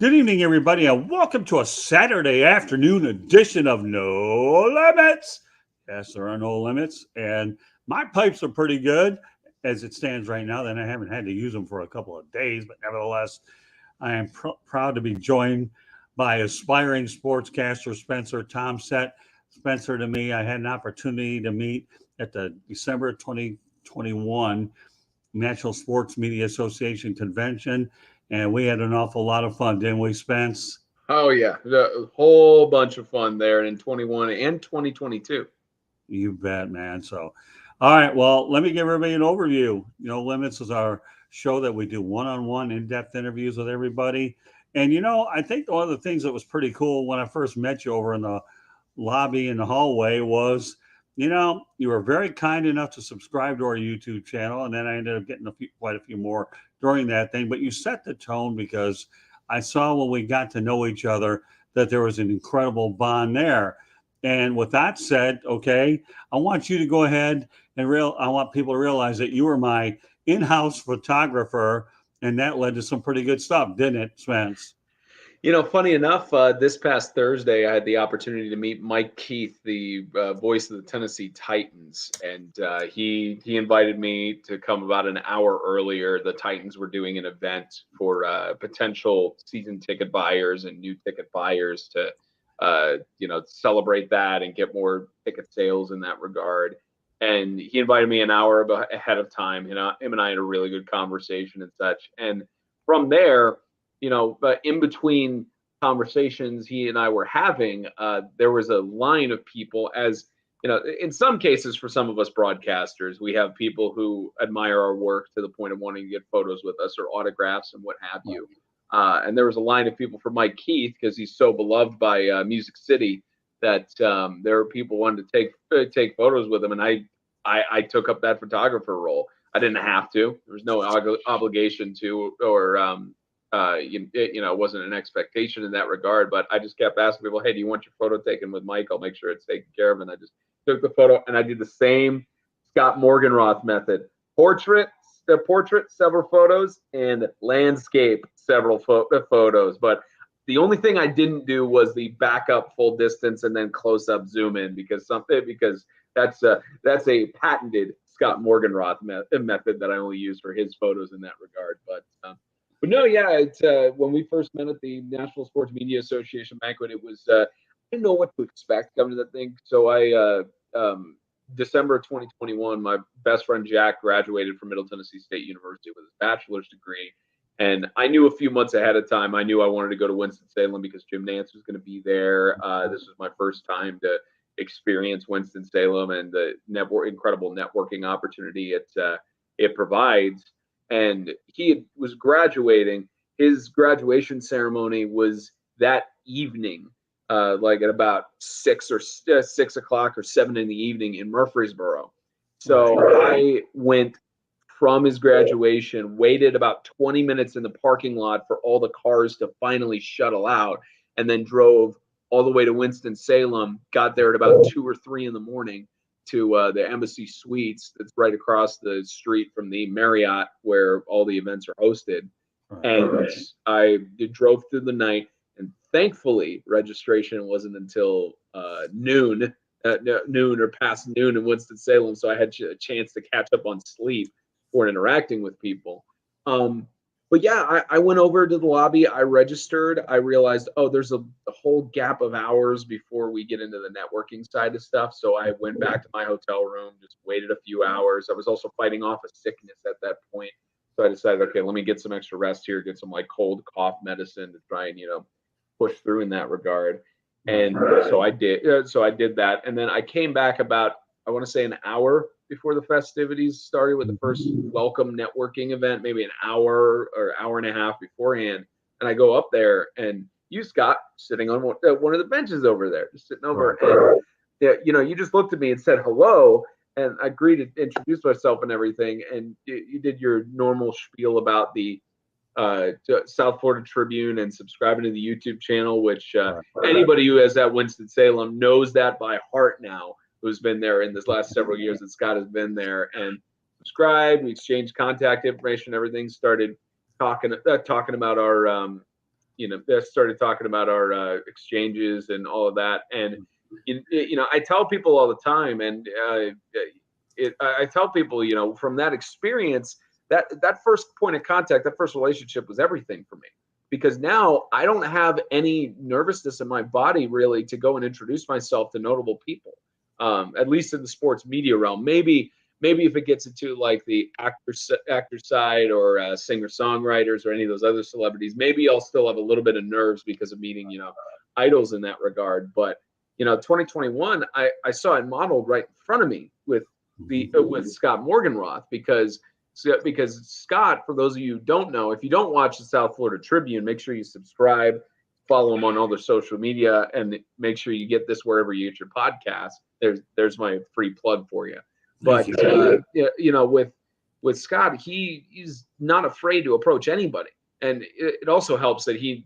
Good evening, everybody, and welcome to a Saturday afternoon edition of No Limits. Yes, there are no limits, and my pipes are pretty good as it stands right now. Then I haven't had to use them for a couple of days, but nevertheless, I am proud to be joined by aspiring sportscaster Spencer Tomsett. Spencer, to me, I had an opportunity to meet at the December 2021 National Sports Media Association convention, and we had an awful lot of fun, didn't we, Spence? Oh yeah, a whole bunch of fun there in 21 and 2022. You bet, man. So, all right. Well, let me give everybody an overview. Limits is our show that we do one-on-one, in-depth interviews with everybody. And I think one of the things that was pretty cool when I first met you over in the lobby in the hallway was, you were very kind enough to subscribe to our YouTube channel, and then I ended up getting quite a few more during that thing. But you set the tone because I saw when we got to know each other that there was an incredible bond there. And with that said, okay, I want you to go ahead and I want people to realize that you were my in-house photographer, and that led to some pretty good stuff, didn't it, Spence? Funny enough, this past Thursday, I had the opportunity to meet Mike Keith, the voice of the Tennessee Titans, and he invited me to come about an hour earlier. The Titans were doing an event for potential season ticket buyers and new ticket buyers to, celebrate that and get more ticket sales in that regard. And he invited me an hour ahead of time. Him and I had a really good conversation and such. And from there, but in between conversations he and I were having, there was a line of people. As in some cases, for some of us broadcasters, we have people who admire our work to the point of wanting to get photos with us or autographs and what have you. And there was a line of people for Mike Keith because he's so beloved by Music City that there were people wanting to take photos with him, and I took up that photographer role. I didn't have to. There was no obligation to, or it wasn't an expectation in that regard, but I just kept asking people, hey, do you want your photo taken with Mike? I'll make sure it's taken care of. And I just took the photo, and I did the same Scott Morganroth method. Portrait, several photos, and landscape, several photos. But the only thing I didn't do was the backup full distance and then close up zoom in because that's a patented Scott Morganroth method that I only use for his photos in that regard. But no, yeah, it's when we first met at the National Sports Media Association banquet, it was I didn't know what to expect coming to that thing. So December of 2021, my best friend Jack graduated from Middle Tennessee State University with his bachelor's degree. And I knew a few months ahead of time, I knew I wanted to go to Winston-Salem because Jim Nantz was going to be there. This was my first time to experience Winston-Salem and the incredible networking opportunity it provides. And was graduating. His graduation ceremony was that evening, like at about 6 o'clock or 7 in the evening in Murfreesboro. So I went from his graduation, waited about 20 minutes in the parking lot for all the cars to finally shuttle out, and then drove all the way to Winston-Salem, got there at about 2 or 3 in the morning to the Embassy Suites that's right across the street from the Marriott where all the events are hosted. And I drove through the night, and thankfully registration wasn't until noon or past noon in Winston-Salem, so I had a chance to catch up on sleep for interacting with people. But yeah, I went over to the lobby. I registered. I realized, there's a whole gap of hours before we get into the networking side of stuff. So I went back to my hotel room, just waited a few hours. I was also fighting off a sickness at that point. So I decided, okay, let me get some extra rest here, get some like cold cough medicine to try and, push through in that regard. And so I did. So I did that. And then I came back about, I want to say, an hour before the festivities started with the first welcome networking event, maybe an hour or hour and a half beforehand. And I go up there, and you, Scott, sitting on one of the benches over there, just sitting over. And, you just looked at me and said hello. And I greeted, introduced myself and everything. And you did your normal spiel about the South Florida Tribune and subscribing to the YouTube channel, which anybody who has at Winston-Salem knows that by heart now, who's been there in this last several years that Scott has been there, and subscribed. We exchanged contact information, everything, started talking about our they started talking about our exchanges and all of that. And I tell people all the time, and I tell people, from that experience, that first point of contact, that first relationship was everything for me, because now I don't have any nervousness in my body really to go and introduce myself to notable people, at least in the sports media realm. Maybe if it gets into like the actor side or singer songwriters or any of those other celebrities, maybe I'll still have a little bit of nerves because of meeting idols in that regard. But 2021, I saw it modeled right in front of me with Scott Morganroth, because Scott, for those of you who don't know, if you don't watch the South Florida Tribune, make sure you subscribe, follow him on all their social media, and make sure you get this wherever you get your podcast. There's my free plug for you. But with Scott, he's not afraid to approach anybody, and it also helps that he's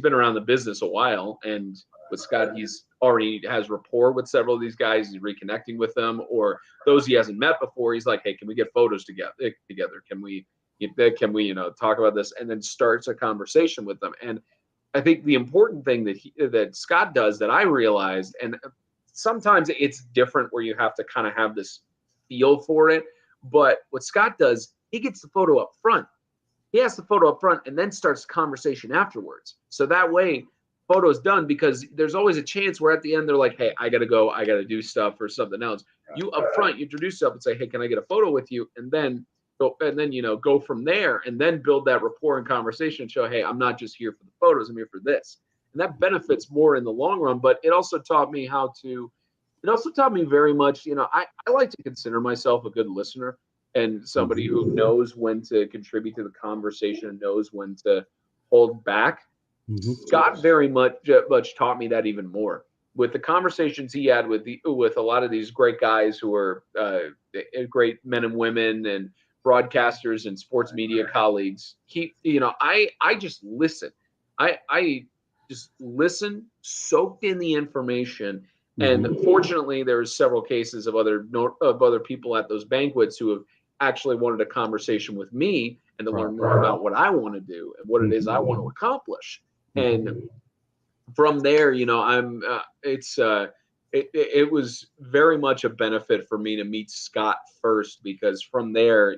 been around the business a while, and with Scott, he's already has rapport with several of these guys. He's reconnecting with them, or those he hasn't met before. He's like, hey, can we get photos together? Can we talk about this? And then starts a conversation with them. And I think the important thing that Scott does that I realized, and sometimes it's different where you have to kind of have this feel for it. But what Scott does, he gets the photo up front. He has the photo up front and then starts the conversation afterwards. So that way, photo's done, because there's always a chance where at the end they're like, hey, I gotta go, I gotta do stuff or something else. You up front, you introduce yourself and say, hey, can I get a photo with you? And then go from there, and then build that rapport and conversation and show, hey, I'm not just here for the photos, I'm here for this. And that benefits more in the long run. But it also taught me very much, I like to consider myself a good listener and somebody who knows when to contribute to the conversation and knows when to hold back. Scott very much taught me that even more with the conversations he had with a lot of these great guys who are great men and women and broadcasters and sports media colleagues. I just listen. I just listen, soaked in the information. And fortunately, there's several cases of other people at those banquets who have actually wanted a conversation with me and to learn more about what I want to do and what it is I want to accomplish. And from there, it was very much a benefit for me to meet Scott first, because from there,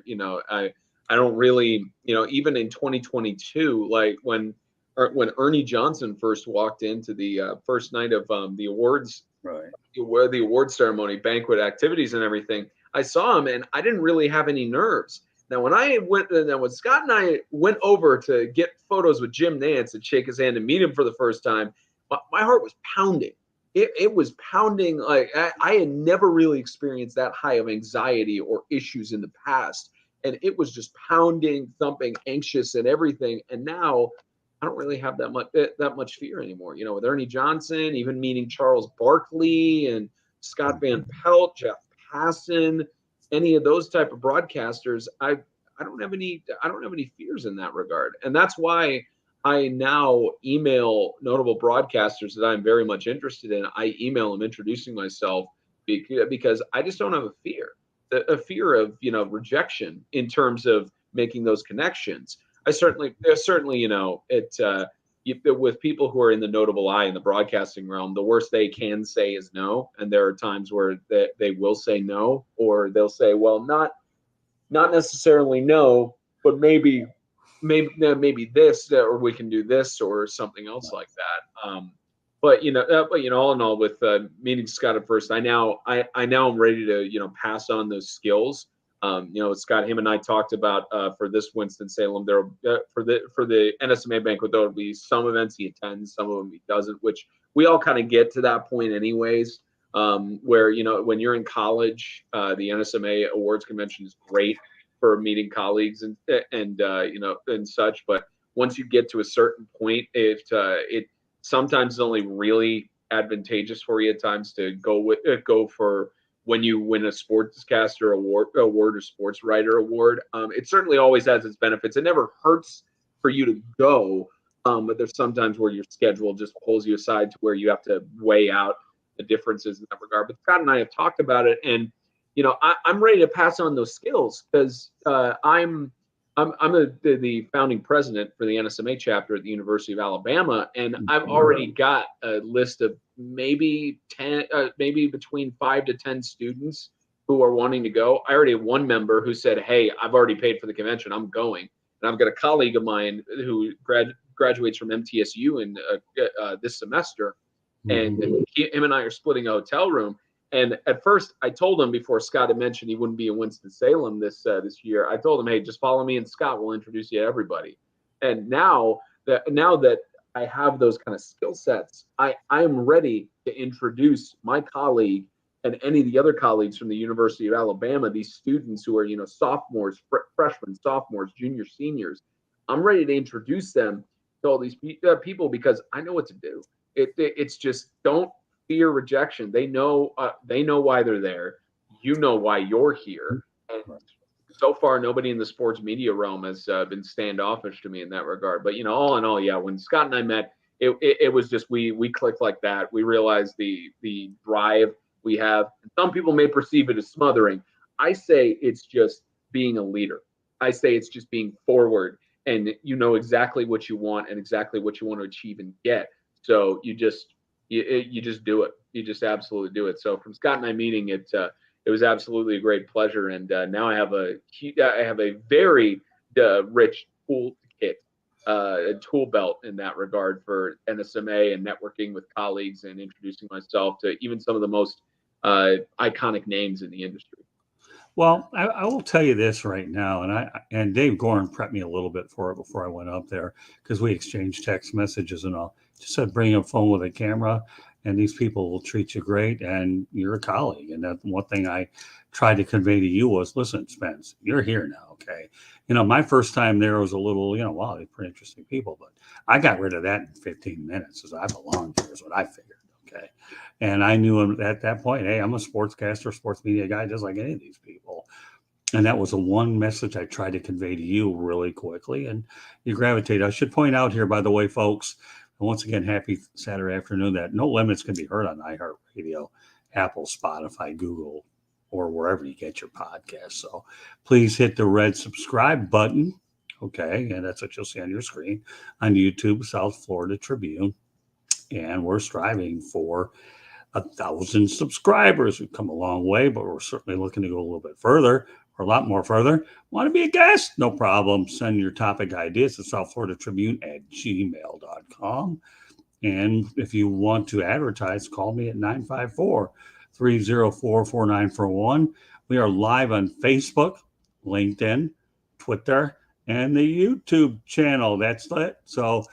I don't really, even in 2022, like when Ernie Johnson first walked into the first night of the awards, where the award ceremony, banquet activities and everything, I saw him and I didn't really have any nerves. Now, when Scott and I went over to get photos with Jim Nantz and shake his hand and meet him for the first time, my heart was pounding. It was pounding. Like I had never really experienced that high of anxiety or issues in the past. And it was just pounding, thumping, anxious and everything. And now I don't really have that much fear anymore. With Ernie Johnson, even meeting Charles Barkley and Scott Van Pelt, Jeff Passan, any of those type of broadcasters, I don't have any fears in that regard. And that's why I now email notable broadcasters that I'm very much interested in. I email them introducing myself because I just don't have a fear of rejection in terms of making those connections. With people who are in the notable eye in the broadcasting realm, the worst they can say is no. And there are times where they will say no, or they'll say, well, not necessarily no, but maybe this, or we can do this or something else like that. But all in all, with meeting Scott at first, I now am ready to pass on those skills. Scott, him and I talked about for this Winston-Salem, there for the NSMA banquet, there will be some events he attends, some of them he doesn't, which we all kind of get to that point anyways, where when you're in college, the NSMA awards convention is great for meeting colleagues and such, but once you get to a certain point, it sometimes is only really advantageous for you at times to go for when you win a Sportscaster award or sports writer award. It certainly always has its benefits. It never hurts for you to go, but there's sometimes where your schedule just pulls you aside to where you have to weigh out the differences in that regard. But Scott and I have talked about it, and I'm ready to pass on those skills because I'm I'm the founding president for the NSMA chapter at the University of Alabama, and I've already got a list of maybe 10, maybe between 5 to 10 students who are wanting to go. I already have one member who said, "Hey, I've already paid for the convention. I'm going." And I've got a colleague of mine who graduates from MTSU in this semester, and him and I are splitting a hotel room. And at first, I told him before Scott had mentioned he wouldn't be in Winston-Salem this year. I told him, "Hey, just follow me and Scott. We'll introduce you to everybody." And now that I have those kind of skill sets, I am ready to introduce my colleague and any of the other colleagues from the University of Alabama, these students who are sophomores, freshmen, sophomores, juniors, seniors. I'm ready to introduce them to all these people because I know what to do. It's just don't fear rejection. They know why they're there. You know why you're here. And so far, nobody in the sports media realm has been standoffish to me in that regard. But all in all, yeah, when Scott and I met, it was just we clicked like that. We realized the drive we have. And some people may perceive it as smothering. I say it's just being a leader. I say it's just being forward, and you know exactly what you want and exactly what you want to achieve and get. So you just do it. You just absolutely do it. So from Scott and I meeting, it was absolutely a great pleasure. And now I have a very rich toolkit, a tool belt in that regard for NSMA and networking with colleagues and introducing myself to even some of the most iconic names in the industry. Well, I will tell you this right now, and Dave Gorin prepped me a little bit for it before I went up there because we exchanged text messages and all. Just said bring a phone with a camera, and these people will treat you great, and you're a colleague. And that one thing I tried to convey to you was, listen, Spence, you're here now, okay? My first time there was a little, wow, they're pretty interesting people, but I got rid of that in 15 minutes as I belong here is what I figured. Okay. And I knew at that point, hey, I'm a sportscaster, sports media guy, just like any of these people. And that was the one message I tried to convey to you really quickly. And you gravitate. I should point out here, by the way, folks, and once again, happy Saturday afternoon, that No Limits can be heard on iHeartRadio, Apple, Spotify, Google, or wherever you get your podcasts. So please hit the red subscribe button. Okay. And that's what you'll see on your screen on YouTube, South Florida Tribune. And we're striving for 1,000 subscribers. We've come a long way, but we're certainly looking to go a little bit further, or a lot more further. Want to be a guest? No problem. Send your topic ideas to southfloridatribune@gmail.com. And if you want to advertise, call me at 954-304-4941. We are live on Facebook, LinkedIn, Twitter, and the YouTube channel. That's it. So,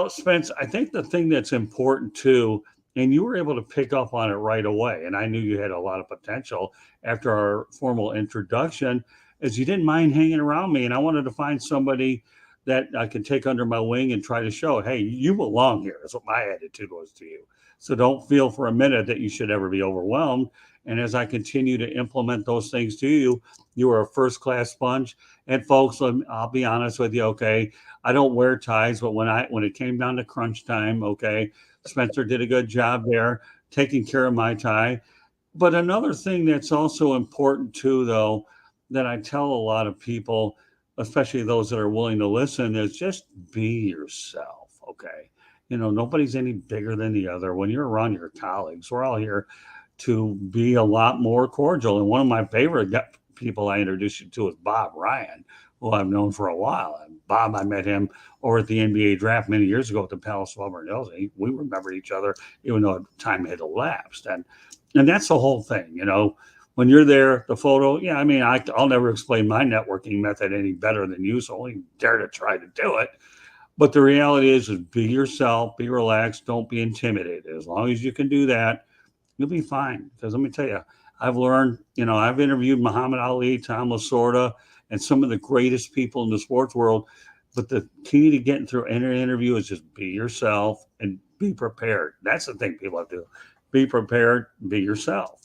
Spence, I think the thing that's important too, and you were able to pick up on it right away, and I knew you had a lot of potential after our formal introduction, is you didn't mind hanging around me, and I wanted to find somebody that I could take under my wing and try to show, hey, you belong here. That's what my attitude was to you. So don't feel for a minute that you should ever be overwhelmed. And as I continue to implement those things to you, you are a first-class sponge. And folks, I'll be honest with you, okay, I don't wear ties, but when it came down to crunch time, okay, Spencer did a good job there taking care of my tie. But another thing that's also important too, though, that I tell a lot of people, especially those that are willing to listen, is just be yourself, okay? Nobody's any bigger than the other. When you're around your colleagues, we're all here to be a lot more cordial. And one of my favorite people I introduced you to is Bob Ryan, who I've known for a while. And Bob, I met him over at the NBA draft many years ago at the Palace of Auburn Hills. We remember each other, even though time had elapsed. And that's the whole thing, when you're there, the photo, yeah, I mean, I'll never explain my networking method any better than you, so I only dare to try to do it. But the reality is be yourself, be relaxed, don't be intimidated. As long as you can do that, you'll be fine. Because let me tell you, I've learned, I've interviewed Muhammad Ali, Tom Lasorda, and some of the greatest people in the sports world. But the key to getting through any interview is just be yourself and be prepared. That's the thing people have to do. Be prepared, be yourself.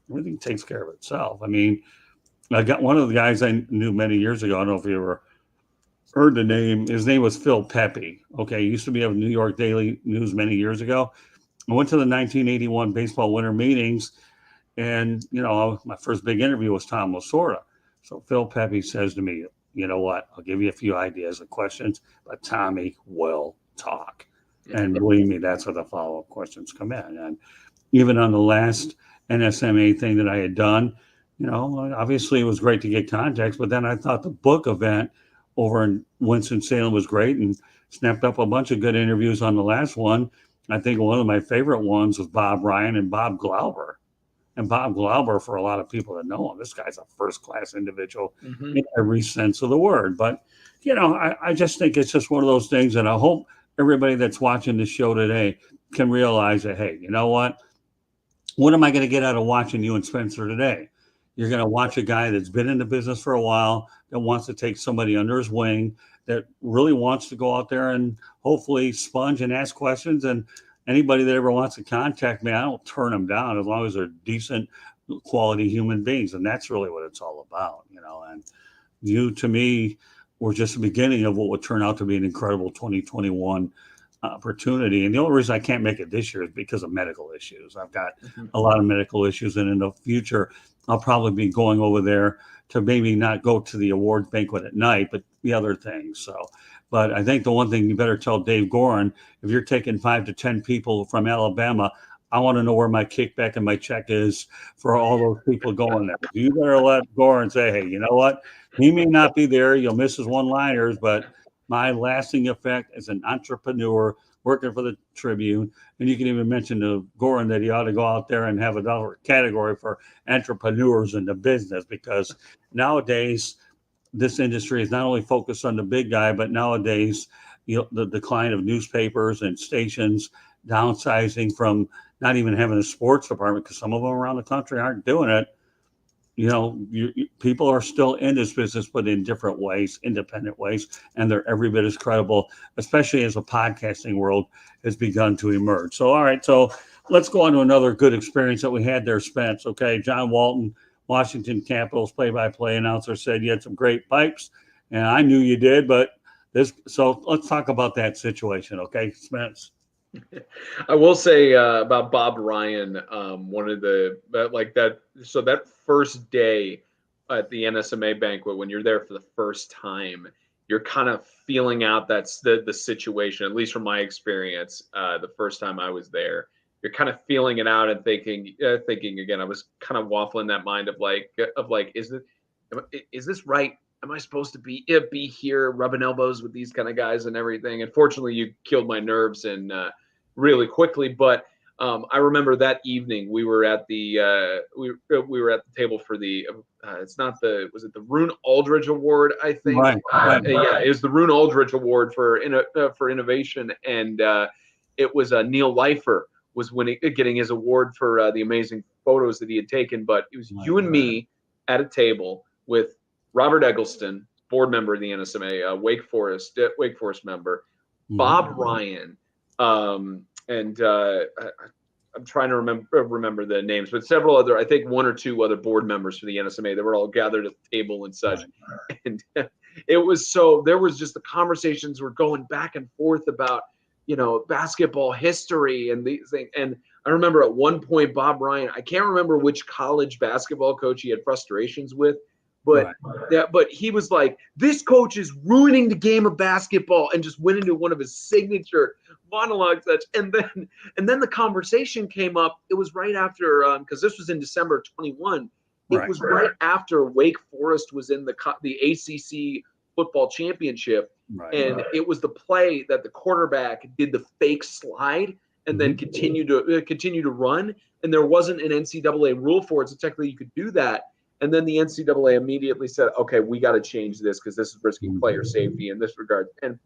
Everything takes care of itself. I mean, I got one of the guys I knew many years ago. I don't know if you ever heard the name. His name was Phil Pepe. Okay, he used to be of New York Daily News many years ago. I went to the 1981 baseball winter meetings, and my first big interview was Tom Lasorda. So Phil Pepe says to me, you know what? I'll give you a few ideas and questions, but Tommy will talk. And believe me, that's where the follow-up questions come in. And even on the last NSMA thing that I had done, obviously it was great to get context, but then I thought the book event over in Winston-Salem was great and snapped up a bunch of good interviews on the last one. I think one of my favorite ones was Bob Ryan and Bob Glauber. And Bob Glauber, for a lot of people that know him, this guy's a first-class individual in every sense of the word. But, I just think it's just one of those things, and I hope everybody that's watching this show today can realize that, hey, you know what? What am I going to get out of watching you and Spencer today? You're going to watch a guy that's been in the business for a while, that wants to take somebody under his wing, that really wants to go out there and hopefully sponge and ask questions. And anybody that ever wants to contact me, I don't turn them down as long as they're decent, quality human beings. And that's really what it's all about, and you, to me, were just the beginning of what would turn out to be an incredible 2021 opportunity. And the only reason I can't make it this year is because of medical issues. I've got a lot of medical issues, and in the future, I'll probably be going over there to maybe not go to the awards banquet at night, but the other things. So, but I think the one thing you better tell Dave Gorin, if you're taking 5 to 10 people from Alabama, I want to know where my kickback and my check is for all those people going there. You better let Gorin say, hey, you know what? He may not be there. You'll miss his one-liners, but my lasting effect as an entrepreneur working for the Tribune. And you can even mention to Gorin that he ought to go out there and have another category for entrepreneurs in the business, because nowadays this industry is not only focused on the big guy, but nowadays, the decline of newspapers and stations, downsizing from not even having a sports department, because some of them around the country aren't doing it. People are still in this business, but in different ways, independent ways, and they're every bit as credible, especially as the podcasting world has begun to emerge. So, all right, so let's go on to another good experience that we had there, Spence. Okay, John Walton, Washington Capitals play-by-play announcer, said you had some great pipes, and I knew you did, but so let's talk about that situation, okay, Spence? I will say about Bob Ryan, one of the that. So that first day at the NSMA banquet, when you're there for the first time, you're kind of feeling out that's the situation. At least from my experience, the first time I was there, you're kind of feeling it out and thinking again. I was kind of waffling that mind of like, is this right? Am I supposed to be here rubbing elbows with these kind of guys and everything? And fortunately, you killed my nerves and really quickly. But I remember that evening we were at the we were at the table for the was it the Rune Aldridge Award? I think right. Yeah, it was the Rune Aldridge Award for innovation, and it was Neil Leifer was getting his award for the amazing photos that he had taken. But it was you and me at a table with Robert Eggleston, board member of the NSMA, Wake Forest member, Bob Ryan, and I'm trying to remember the names, but several other, I think 1 or 2 other board members for the NSMA. They were all gathered at the table and such. And there was just the conversations were going back and forth about, basketball history and these things. And I remember at one point, Bob Ryan, I can't remember which college basketball coach he had frustrations with, but he was like, this coach is ruining the game of basketball, and just went into one of his signature monologues. And then the conversation came up. It was right after, because this was in December of 21. It was right after Wake Forest was in the ACC football championship. And it was the play that the quarterback did the fake slide and then continue to run. And there wasn't an NCAA rule for it, so technically you could do that. And then the NCAA immediately said, okay, we got to change this because this is risking player safety in this regard. And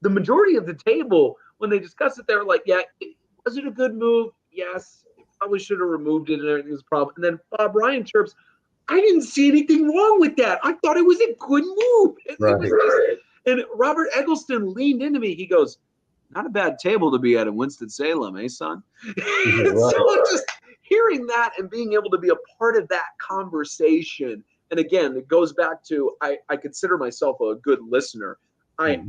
the majority of the table, when they discussed it, they were like, yeah, was it a good move? Yes. Probably should have removed it and everything was a problem. And then Bob Ryan chirps, I didn't see anything wrong with that. I thought it was a good move. And Robert Eggleston leaned into me. He goes, not a bad table to be at in Winston-Salem, eh, son? So just hearing that and being able to be a part of that conversation. And again, it goes back to, I consider myself a good listener. Of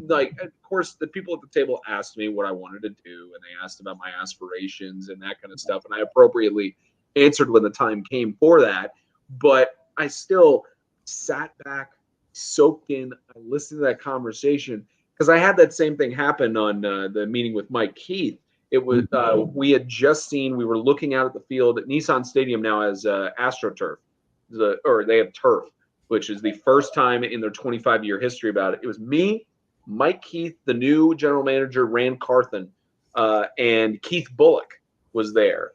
course, the people at the table asked me what I wanted to do, and they asked about my aspirations and that kind of stuff. And I appropriately answered when the time came for that. But I still sat back, soaked in. I listened to that conversation because I had that same thing happen on the meeting with Mike Keith. It was we had just seen. We were looking out at the field. Nissan Stadium now has AstroTurf, or they have turf, which is the first time in their 25-year history about it. It was me, Mike Keith, the new general manager, Rand Carthen, and Keith Bullock was there.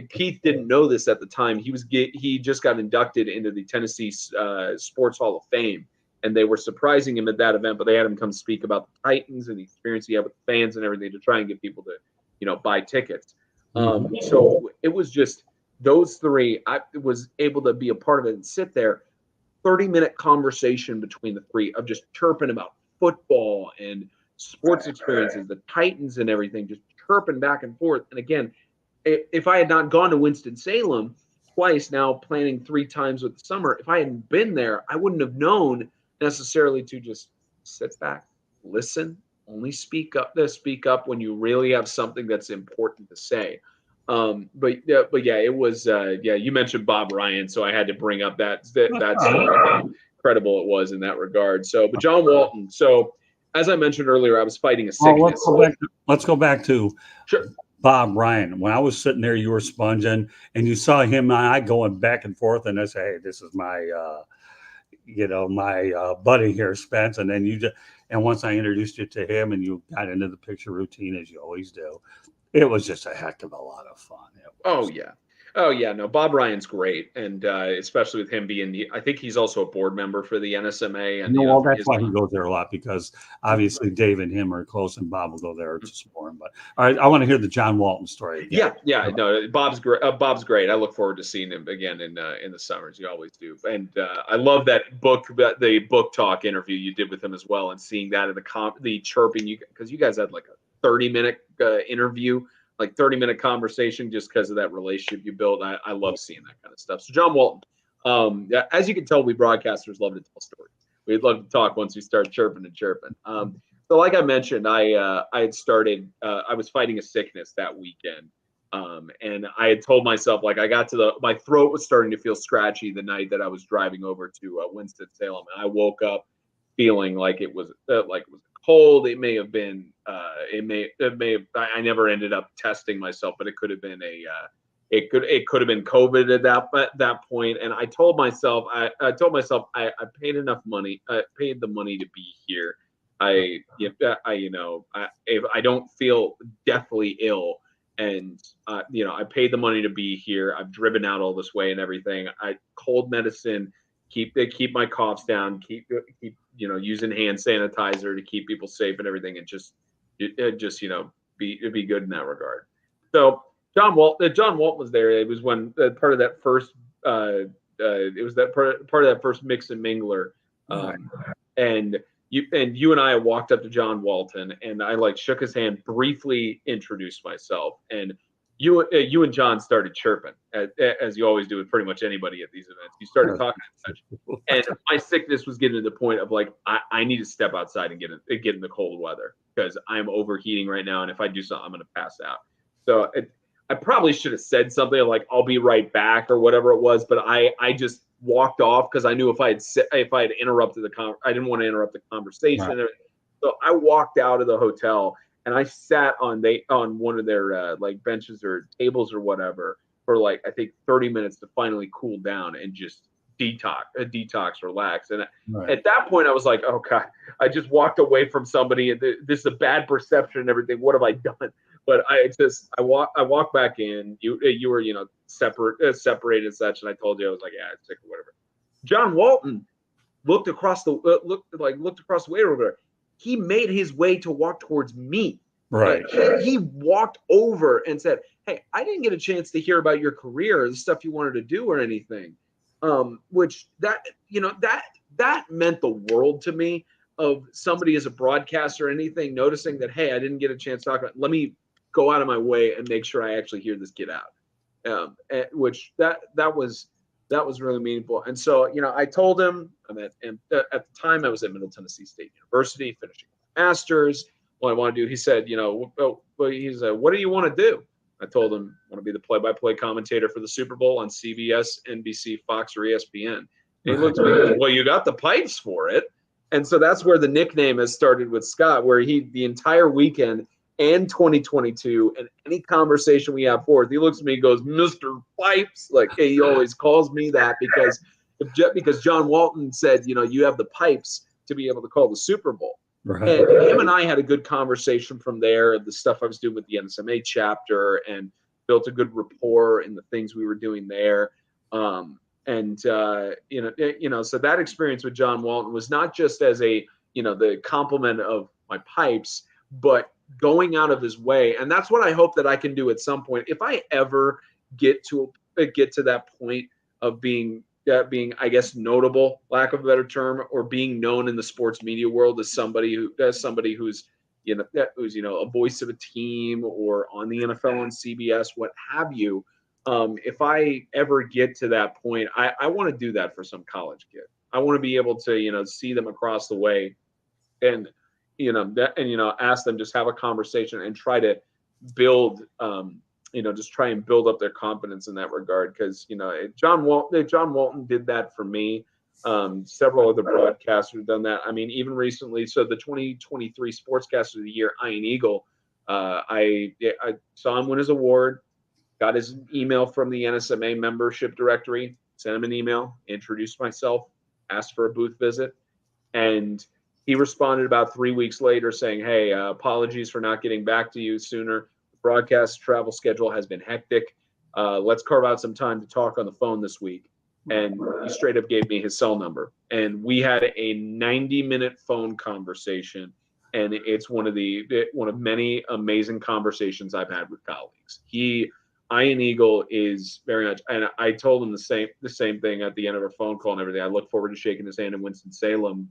Keith didn't know this at the time. He just got inducted into the Tennessee Sports Hall of Fame, and they were surprising him at that event. But they had him come speak about the Titans and the experience he had with the fans and everything to try and get people to, buy tickets. So it was just those three. I was able to be a part of it and sit there. 30-minute conversation between the three of just chirping about football and sports experiences, the Titans and everything, just chirping back and forth. And again, if I had not gone to Winston-Salem twice, now planning 3 times with the summer, if I hadn't been there, I wouldn't have known necessarily to just sit back, listen, only speak up when you really have something that's important to say. But yeah, it was you mentioned Bob Ryan, so I had to bring up that's incredible it was in that regard. So, but John Walton. So, as I mentioned earlier, I was fighting a sickness. Let's go back to sure. Bob Ryan. When I was sitting there, you were sponging, and you saw him and I going back and forth, and I say, "Hey, this is my, my buddy here, Spence." And then and once I introduced you to him, and you got into the picture routine as you always do, it was just a heck of a lot of fun. Oh yeah, no, Bob Ryan's great, and especially with him being, I think he's also a board member for the NSMA. And that's why he goes there a lot, because obviously Dave and him are close, and Bob will go there to support him. But all right, I want to hear the John Walton story again. Yeah, no, Bob's great. Bob's great. I look forward to seeing him again in the summers. You always do, and I love the book talk interview you did with him as well, and seeing that in the chirping, because you guys had like a 30-minute interview. Like 30-minute conversation, just because of that relationship you built. I love seeing that kind of stuff. So John Walton, as you can tell, we broadcasters love to tell stories. We'd love to talk once we start chirping. So like I mentioned, I had started, I was fighting a sickness that weekend. And I had told myself, like, I got to my throat was starting to feel scratchy the night that I was driving over to Winston-Salem. And I woke up feeling like it was cold. It may have been I never ended up testing myself, but it could have been it could have been COVID at that point. And I told myself I paid enough money. I paid the money to be here. If I don't feel deathly ill, and I paid the money to be here. I've driven out all this way and everything. Cold medicine, keep my coughs down, keep using hand sanitizer to keep people safe and everything, and just be good in that regard. So John Walton was there. It was when part of that first it was that part of that first mix and mingler, and you and I walked up to John Walton, and I shook his hand, briefly introduced myself, and you and John started chirping, as you always do with pretty much anybody at these events. You started talking and such, and my sickness was getting to the point of I need to step outside and get in the cold weather, because I'm overheating right now, and if I do something, I'm going to pass out. So I probably should have said something like "I'll be right back" or whatever it was, but I just walked off, because I knew if I had interrupted I didn't want to interrupt the conversation. Right. So I walked out of the hotel, and I sat on one of their benches or tables or whatever for I think 30 minutes to finally cool down and just detox, relax. And at that point, I was like, oh God, I just walked away from somebody. This is a bad perception and everything. What have I done? But I walked back in. You were separated and such, and I told you, I was like, yeah, I'm sick or whatever. John Walton looked across the way over there. He made his way to walk towards me. Right. He walked over and said, "Hey, I didn't get a chance to hear about your career, the stuff you wanted to do, or anything." Which that meant the world to me, of somebody as a broadcaster or anything noticing that, hey, I didn't get a chance to talk about it. Let me go out of my way and make sure I actually hear this get out. Which that was really meaningful. And so, I told him at the time I was at Middle Tennessee State University finishing my master's. What I want to do, he said, what do you want to do? I told him I want to be the play-by-play commentator for the Super Bowl on CBS, NBC, Fox, or ESPN. And he looked at me and goes, well, you got the pipes for it. And so that's where the nickname has started with Scott, where the entire weekend and 2022 and any conversation we have forward, he looks at me and goes, Mr. Pipes. Like, hey, he always calls me that because John Walton said, you have the pipes to be able to call the Super Bowl. Right. And him and I had a good conversation from there, the stuff I was doing with the NSMA chapter, and built a good rapport in the things we were doing there. So that experience with John Walton was not just as the compliment of my pipes, but going out of his way. And that's what I hope that I can do at some point. If I ever get to that point of being, I guess, notable, lack of a better term, or being known in the sports media world as somebody who's a voice of a team, or on the NFL on CBS, what have you. If I ever get to that point, I want to do that for some college kid. I want to be able to, see them across the way and, ask them, just have a conversation and try to build, just try and build up their confidence in that regard. Because, John Walton did that for me. Several other broadcasters have done that. I mean, even recently, so the 2023 Sportscaster of the Year, Ian Eagle, I saw him win his award, got his email from the NSMA membership directory, sent him an email, introduced myself, asked for a booth visit, and he responded about 3 weeks later saying, hey, apologies for not getting back to you sooner. The broadcast travel schedule has been hectic. Let's carve out some time to talk on the phone this week. And he straight up gave me his cell number. And we had a 90-minute phone conversation. And it's one of many amazing conversations I've had with colleagues. Ian Eagle is very much, and I told him the same thing at the end of our phone call and everything. I look forward to shaking his hand in Winston-Salem,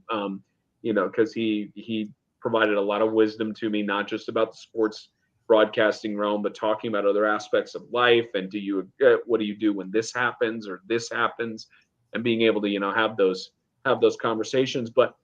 because he provided a lot of wisdom to me, not just about the sports broadcasting realm, but talking about other aspects of life. And what do you do when this happens or this happens, and being able to, have those conversations. But,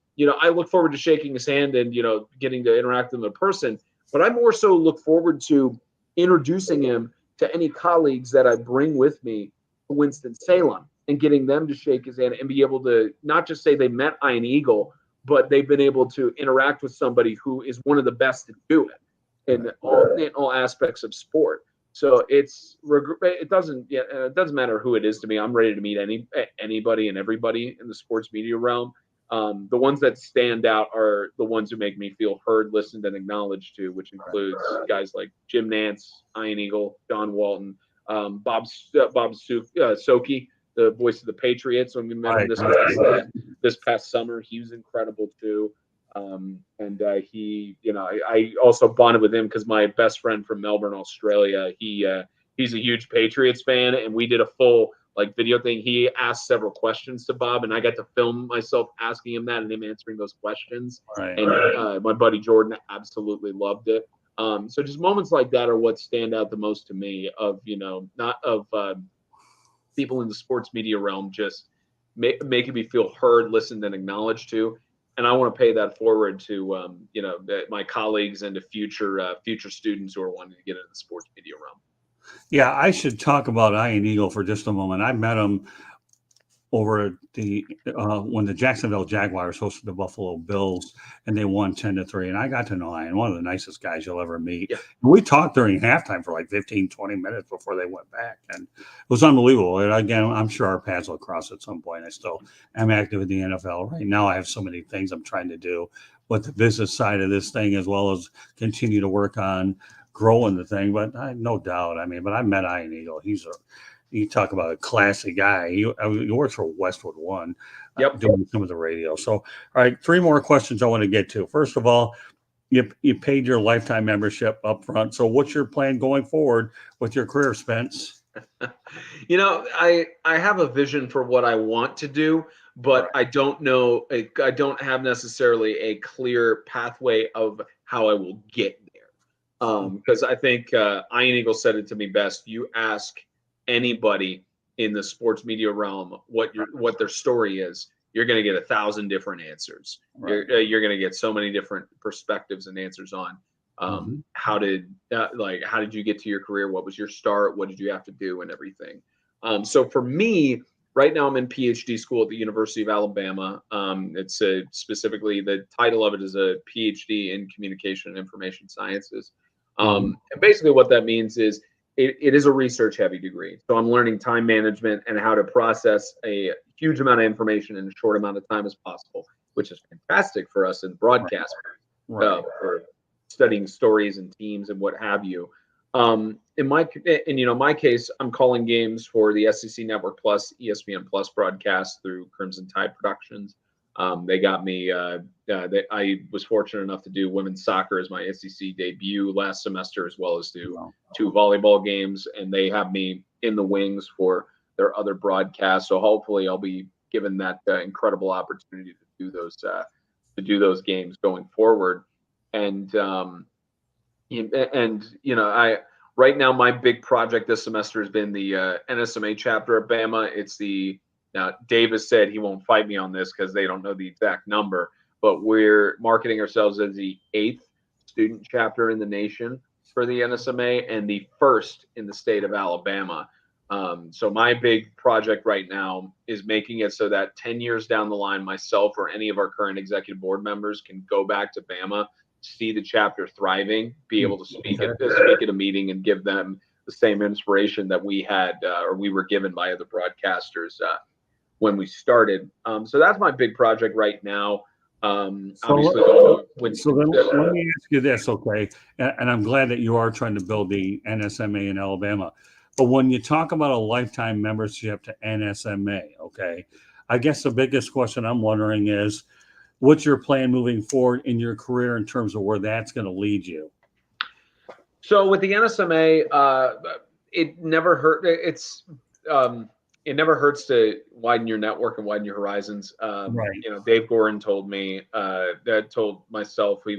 I look forward to shaking his hand and, getting to interact with him in person, but I more so look forward to introducing him to any colleagues that I bring with me to Winston-Salem, and getting them to shake his hand and be able to not just say they met Ian Eagle, but they've been able to interact with somebody who is one of the best to do it in all aspects of sport. So it doesn't matter who it is to me. I'm ready to meet anybody and everybody in the sports media realm. The ones that stand out are the ones who make me feel heard, listened, and acknowledged to, which includes guys like Jim Nance, Ian Eagle, John Walton, Bob Soki, the voice of the Patriots. When we met him this past summer, he was incredible too. I also bonded with him because my best friend from Melbourne, Australia, he's a huge Patriots fan, and we did a full video thing. He asked several questions to Bob, and I got to film myself asking him that and him answering those questions. And my buddy Jordan absolutely loved it. So just moments like that are what stand out the most to me of, not of people in the sports media realm, just making me feel heard, listened, and acknowledged to. And I want to pay that forward to, my colleagues and to future students who are wanting to get into the sports media realm. Yeah, I should talk about Ian Eagle for just a moment. I met him over the when the Jacksonville Jaguars hosted the Buffalo Bills, and they won 10-3. And I got to know Ian, one of the nicest guys you'll ever meet. Yeah. We talked during halftime for 15, 20 minutes before they went back, and it was unbelievable. And again, I'm sure our paths will cross at some point. I still am active in the NFL right now. I have so many things I'm trying to do with the business side of this thing, as well as continue to work on growing the thing. But no doubt, but I met Ian Eagle. You talk about a classy guy. He works for Westwood One, doing some of the radio. So, all right, 3 more questions I want to get to. First of all, you paid your lifetime membership up front. So what's your plan going forward with your career, Spence? I have a vision for what I want to do, but I don't know. I don't have necessarily a clear pathway of how I will get there. Because I think Ian Eagle said it to me best. You ask anybody in the sports media realm what their story is, you're going to get 1,000 different answers. You're going to get so many different perspectives and answers on how did you get to your career? What was your start? What did you have to do and everything? So for me right now I'm in PhD school at the University of Alabama. It's specifically the title of it is a PhD in Communication and Information Sciences. And basically what that means is it is a research heavy degree. So I'm learning time management and how to process a huge amount of information in a short amount of time as possible, which is fantastic for us in broadcast, for studying stories and teams and what have you. In my case, I'm calling games for the SEC Network Plus, ESPN Plus broadcast through Crimson Tide Productions. They got me. I was fortunate enough to do women's soccer as my SEC debut last semester, as well as do 2 volleyball games, and they have me in the wings for their other broadcasts. So hopefully, I'll be given that incredible opportunity to do those games going forward. And right now my big project this semester has been the NSMA chapter at Bama. Now, Davis said he won't fight me on this because they don't know the exact number, but we're marketing ourselves as the 8th student chapter in the nation for the NSMA and the 1st in the state of Alabama. So my big project right now is making it so that 10 years down the line, myself or any of our current executive board members can go back to Bama, see the chapter thriving, be able to speak at a meeting and give them the same inspiration that we had or we were given by other broadcasters when we started. So that's my big project right now. Then let me ask you this, okay? And I'm glad that you are trying to build the NSMA in Alabama. But when you talk about a lifetime membership to NSMA, okay, I guess the biggest question I'm wondering is, what's your plan moving forward in your career in terms of where that's going to lead you? So with the NSMA, it never hurt. It never hurts to widen your network and widen your horizons. Dave Gorin told me, told myself we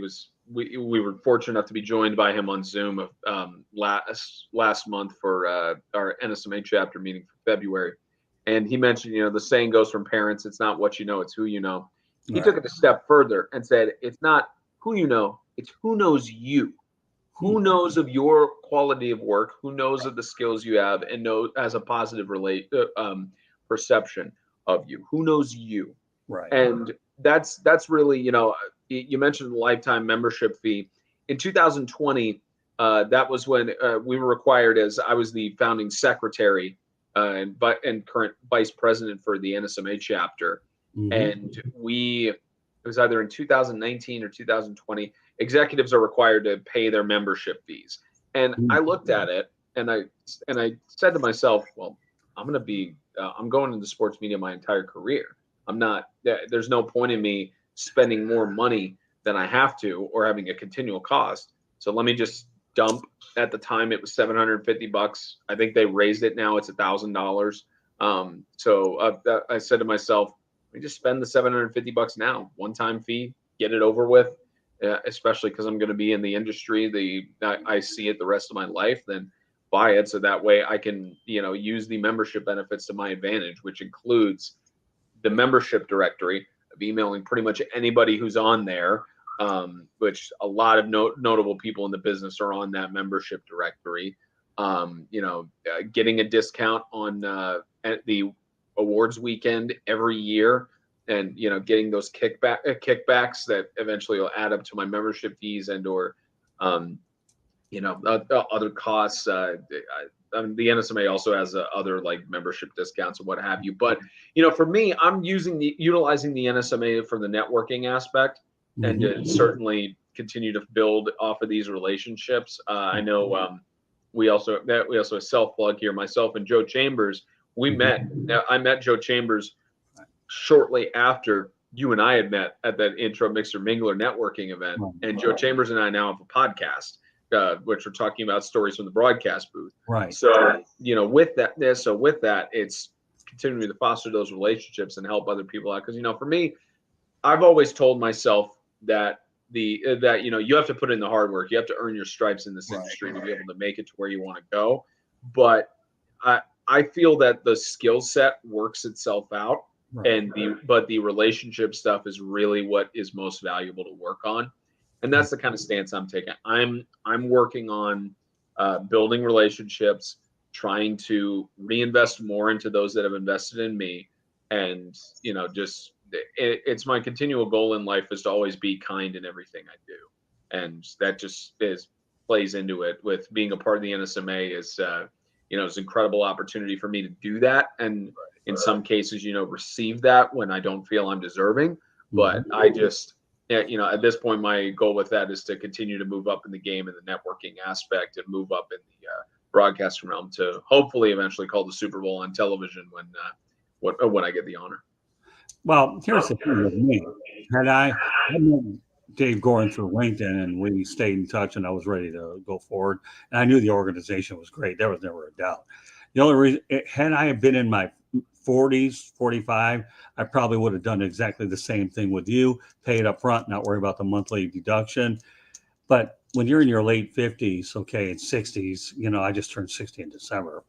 were fortunate enough to be joined by him on Zoom last month for our NSMA chapter meeting for February. And he mentioned, the saying goes from parents, it's not what you know, it's who you know. He took it a step further and said, it's not who you know, it's who knows you. Who knows of your quality of work? Who knows of the skills you have and has a positive perception of you? Who knows you? Right. And that's really, you mentioned the lifetime membership fee. In 2020, that was when we were required, as I was the founding secretary and current vice president for the NSMA chapter. And it was either in 2019 or 2020. Executives are required to pay their membership fees. And I looked at it and I said to myself, well, I'm going into sports media my entire career. There's no point in me spending more money than I have to or having a continual cost. So let me just dump. At the time it was $750. I think they raised it now. It's $1,000. So I said to myself, let me just spend the $750 now, one-time fee, get it over with. Especially because I'm going to be in the industry, I see it the rest of my life, then buy it. So that way I can, use the membership benefits to my advantage, which includes the membership directory of emailing pretty much anybody who's on there, which a lot of notable people in the business are on that membership directory. Getting a discount on at the awards weekend every year. And getting those kickbacks that eventually will add up to my membership fees and or other costs. The NSMA also has other like membership discounts and what have you. But for me, I'm utilizing the NSMA for the networking aspect and to certainly continue to build off of these relationships. I know we also a self plug here. Myself and Joe Chambers, we met. I met Joe Chambers shortly after you and I had met at that Intro Mixer Mingler networking event. And Joe Chambers and I now have a podcast, which we're talking about stories from the broadcast booth. Right. So, with that, it's continuing to foster those relationships and help other people out. Because, for me, I've always told myself that you have to put in the hard work. You have to earn your stripes in this industry to be able to make it to where you want to go. But I feel that the skill set works itself out. Right. But the relationship stuff is really what is most valuable to work on. And that's the kind of stance I'm taking. I'm working on building relationships, trying to reinvest more into those that have invested in me. And, just it's my continual goal in life is to always be kind in everything I do. And that just plays into it with being a part of the NSMA is, it's an incredible opportunity for me to do that. And in some cases, receive that when I don't feel I'm deserving. But I just, at this point, my goal with that is to continue to move up in the game and the networking aspect and move up in the broadcasting realm to hopefully eventually call the Super Bowl on television when I get the honor. Well, here's the thing with me. I met Dave Gorin through LinkedIn, and we stayed in touch, and I was ready to go forward. And I knew the organization was great. There was never a doubt. The only reason, had I been in my 40s, 45, I probably would have done exactly the same thing with you, pay it up front, not worry about the monthly deduction. But when you're in your late 50s, okay, and 60s, I just turned 60 in December.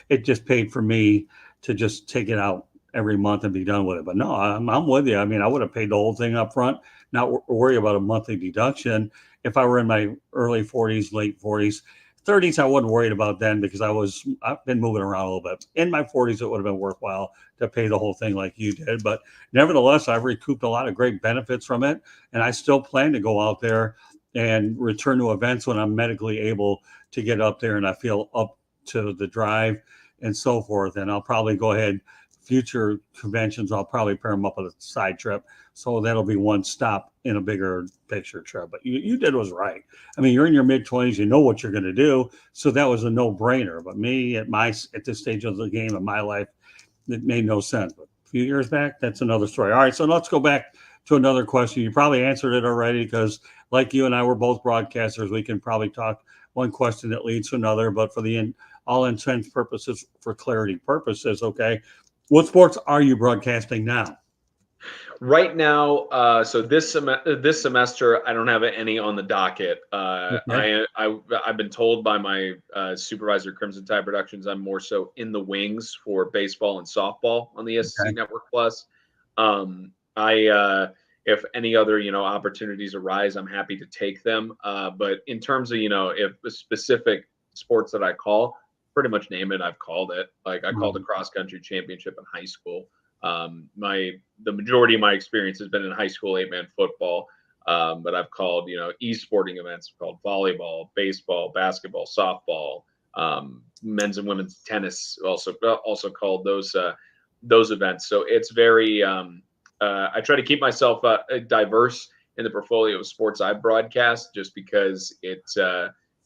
It just paid for me to just take it out every month and be done with it. But no, I'm with you. I mean, I would have paid the whole thing up front, not worry about a monthly deduction. If I were in my early 40s, late 40s, 30s, I wasn't worried about then because I've been moving around a little bit. In my 40s, it would have been worthwhile to pay the whole thing like you did. But nevertheless, I've recouped a lot of great benefits from it. And I still plan to go out there and return to events when I'm medically able to get up there and I feel up to the drive and so forth. And I'll probably go ahead, future conventions, I'll probably pair them up with a side trip. So that'll be one stop in a bigger picture trip. But you did was right. I mean, you're in your mid-20s, you know what you're going to do. So that was a no-brainer. But me at this stage of the game of my life, it made no sense. But a few years back, that's another story. All right, so let's go back to another question. You probably answered it already because like you and I were both broadcasters, we can probably talk one question that leads to another. But for all intents purposes, for clarity purposes, okay, what sports are you broadcasting now? Right now, so this semester, I don't have any on the docket. Okay. I've been told by my supervisor, Crimson Tide Productions, I'm more so in the wings for baseball and softball on the SEC Okay. Network Plus. If any other opportunities arise, I'm happy to take them. But in terms of if a specific sports that I call, pretty much name it, I've called it. Like I called the cross country championship in high school. The majority of my experience has been in high school 8-man football, but I've called e-sporting events. I've called volleyball, baseball, basketball, softball, men's and women's tennis. Also called those events. So it's very I try to keep myself diverse in the portfolio of sports I broadcast, just because it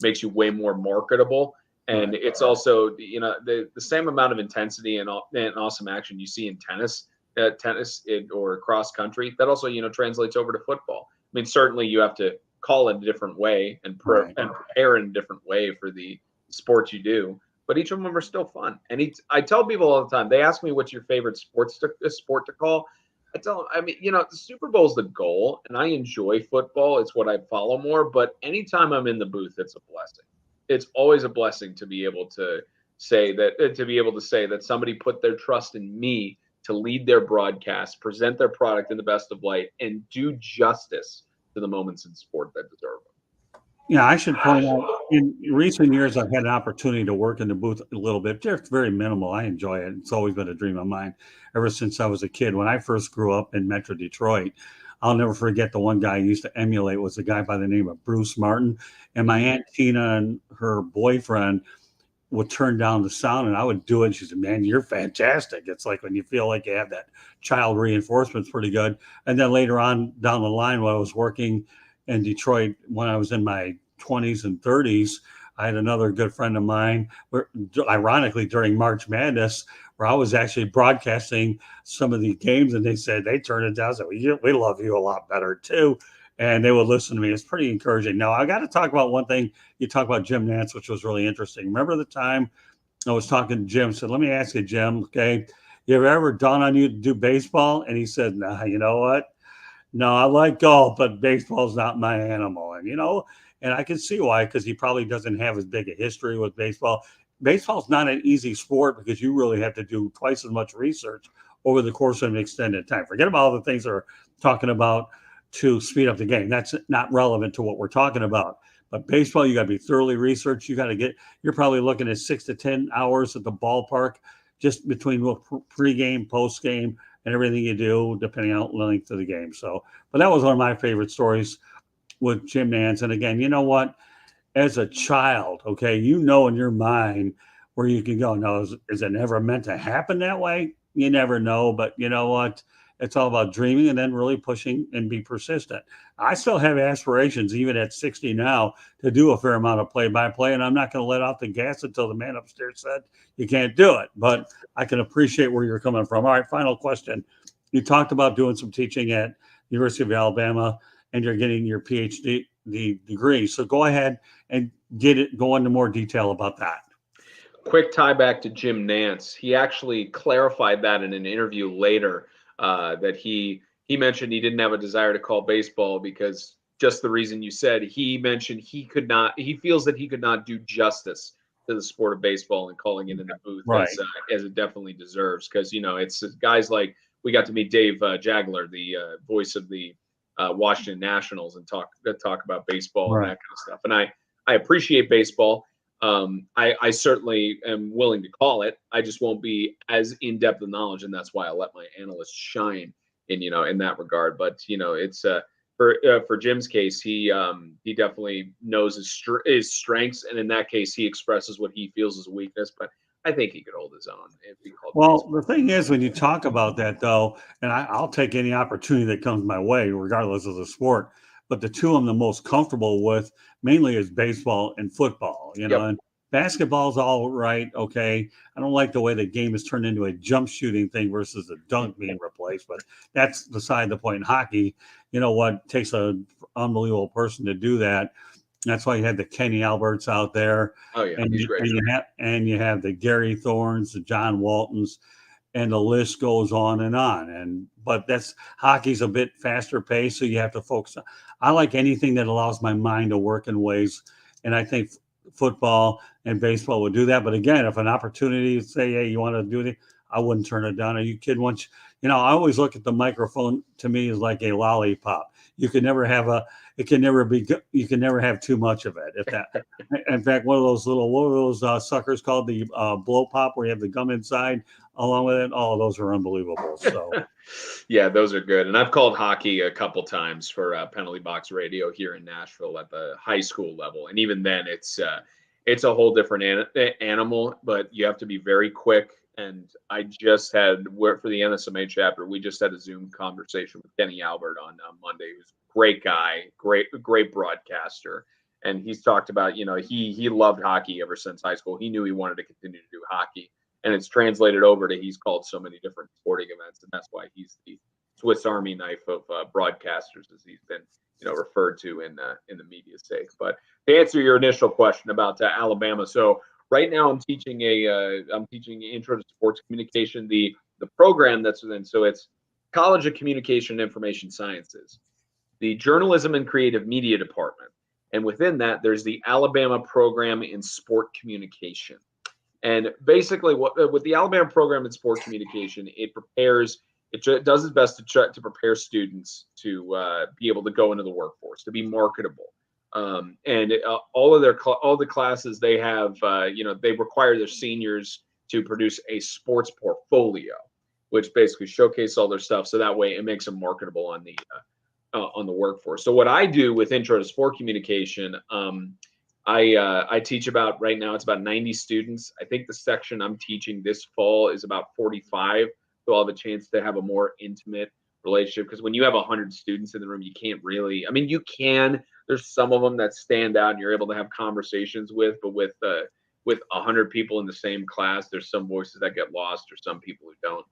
makes you way more marketable. And it's also, the same amount of intensity and awesome action you see in tennis or cross country. That also, translates over to football. I mean, certainly you have to call it a different way and prepare in a different way for the sports you do. But each of them are still fun. And I tell people all the time, they ask me what's your favorite sport to call. I tell them, I mean, the Super Bowl is the goal, and I enjoy football. It's what I follow more. But anytime I'm in the booth, it's a blessing. It's always a blessing to be able to say that somebody put their trust in me to lead their broadcast, present their product in the best of light, and do justice to the moments in sport that deserve them. Yeah, I should point out in recent years, I've had an opportunity to work in the booth a little bit, just very minimal. I enjoy it. It's always been a dream of mine ever since I was a kid. When I first grew up in Metro Detroit, I'll never forget the one guy I used to emulate was a guy by the name of Bruce Martin. And my Aunt Tina and her boyfriend would turn down the sound and I would do it. And she said, "Man, you're fantastic." It's like when you feel like you have that child reinforcement, it's pretty good. And then later on down the line, when I was working in Detroit, when I was in my 20s and 30s, I had another good friend of mine, where, ironically, during March Madness, where I was actually broadcasting some of the games, and they said they turned it down. So we love you a lot better too, and they would listen to me. It's pretty encouraging. Now I got to talk about one thing. You talk about Jim Nantz, which was really interesting. Remember the time I was talking to Jim? Said, "Let me ask you, Jim. Okay, you ever dawned on you to do baseball?" And he said, "Nah, you know what? No, I like golf, but baseball's not my animal." And I can see why, because he probably doesn't have as big a history with baseball. Baseball's not an easy sport because you really have to do twice as much research over the course of an extended time. Forget about all the things they're talking about to speed up the game. That's not relevant to what we're talking about. But baseball, you got to be thoroughly researched. You're probably looking at 6 to 10 hours at the ballpark, just between pregame, postgame, and everything you do, depending on the length of the game. So, but that was one of my favorite stories with Jim Nance. And again, you know what? As a child, okay, in your mind where you can go, no, is it never meant to happen that way? You never know, but you know what? It's all about dreaming and then really pushing and be persistent. I still have aspirations, even at 60 now, to do a fair amount of play by play, and I'm not going to let off the gas until the man upstairs said you can't do it. But I can appreciate where you're coming from. All right, final question. You talked about doing some teaching at University of Alabama, and you're getting your PhD degree. So go ahead and go into more detail about that. Quick tie back to Jim Nance. He actually clarified that in an interview later, that he mentioned he didn't have a desire to call baseball because just the reason you said. He mentioned he feels that he could not do justice to the sport of baseball and calling it in the booth Right. as it definitely deserves, because it's guys like, we got to meet Dave Jagler, the voice of the Washington Nationals, and talk about baseball and that kind of stuff. And I appreciate baseball. I certainly am willing to call it. I just won't be as in depth of knowledge, and that's why I let my analysts shine in that regard. But it's for Jim's case, he definitely knows his strengths, and in that case, he expresses what he feels is a weakness. But I think he could hold his own if he called. Well, the thing is, when you talk about that, though, and I'll take any opportunity that comes my way, regardless of the sport. But the two I'm the most comfortable with mainly is baseball and football. Yep. And basketball's all right. Okay, I don't like the way the game is turned into a jump shooting thing versus a dunk being replaced. But that's beside the point. In hockey, what takes an unbelievable person to do that. That's why you had the Kenny Alberts out there. Oh yeah, and he's great. You have the Gary Thorns, the John Waltons, and the list goes on and on. But that's hockey's a bit faster paced, so you have to focus. I like anything that allows my mind to work in ways, and I think football and baseball would do that. But again, if an opportunity say, hey, you want to do it, I wouldn't turn it down. Are you kidding? I always look at the microphone, to me, is like a lollipop. You can never have you can never have too much of it. If that, in fact, what are those suckers called, the blow pop, where you have the gum inside along with it? Oh, those are unbelievable. So yeah, those are good. And I've called hockey a couple times for Penalty Box Radio here in Nashville at the high school level, and even then, it's a whole different animal. But you have to be very quick. And I just had work for the NSMA chapter. We just had a Zoom conversation with Kenny Albert on Monday, who's a great guy, great broadcaster. And he's talked about, he loved hockey ever since high school. He knew he wanted to continue to do hockey. And it's translated over to he's called so many different sporting events. And that's why he's the Swiss Army knife of broadcasters, as he's been, referred to in the media's sake. But to answer your initial question about Alabama, so right now, I'm teaching Intro to Sports Communication. The program that's within, so it's College of Communication and Information Sciences, the Journalism and Creative Media Department, and within that, there's the Alabama program in Sport Communication. And basically, with the Alabama program in Sport Communication, it does its best to prepare students to be able to go into the workforce, to be marketable. And all the classes they have, they require their seniors to produce a sports portfolio, which basically showcase all their stuff. So that way it makes them marketable on the workforce. So what I do with Intro to Sport Communication, I teach right now, it's about 90 students. I think the section I'm teaching this fall is about 45. So I'll have a chance to have a more intimate relationship, because when you have 100 students in the room, you can't really, you can. There's some of them that stand out and you're able to have conversations with, but with 100 people in the same class, there's some voices that get lost, or some people who don't,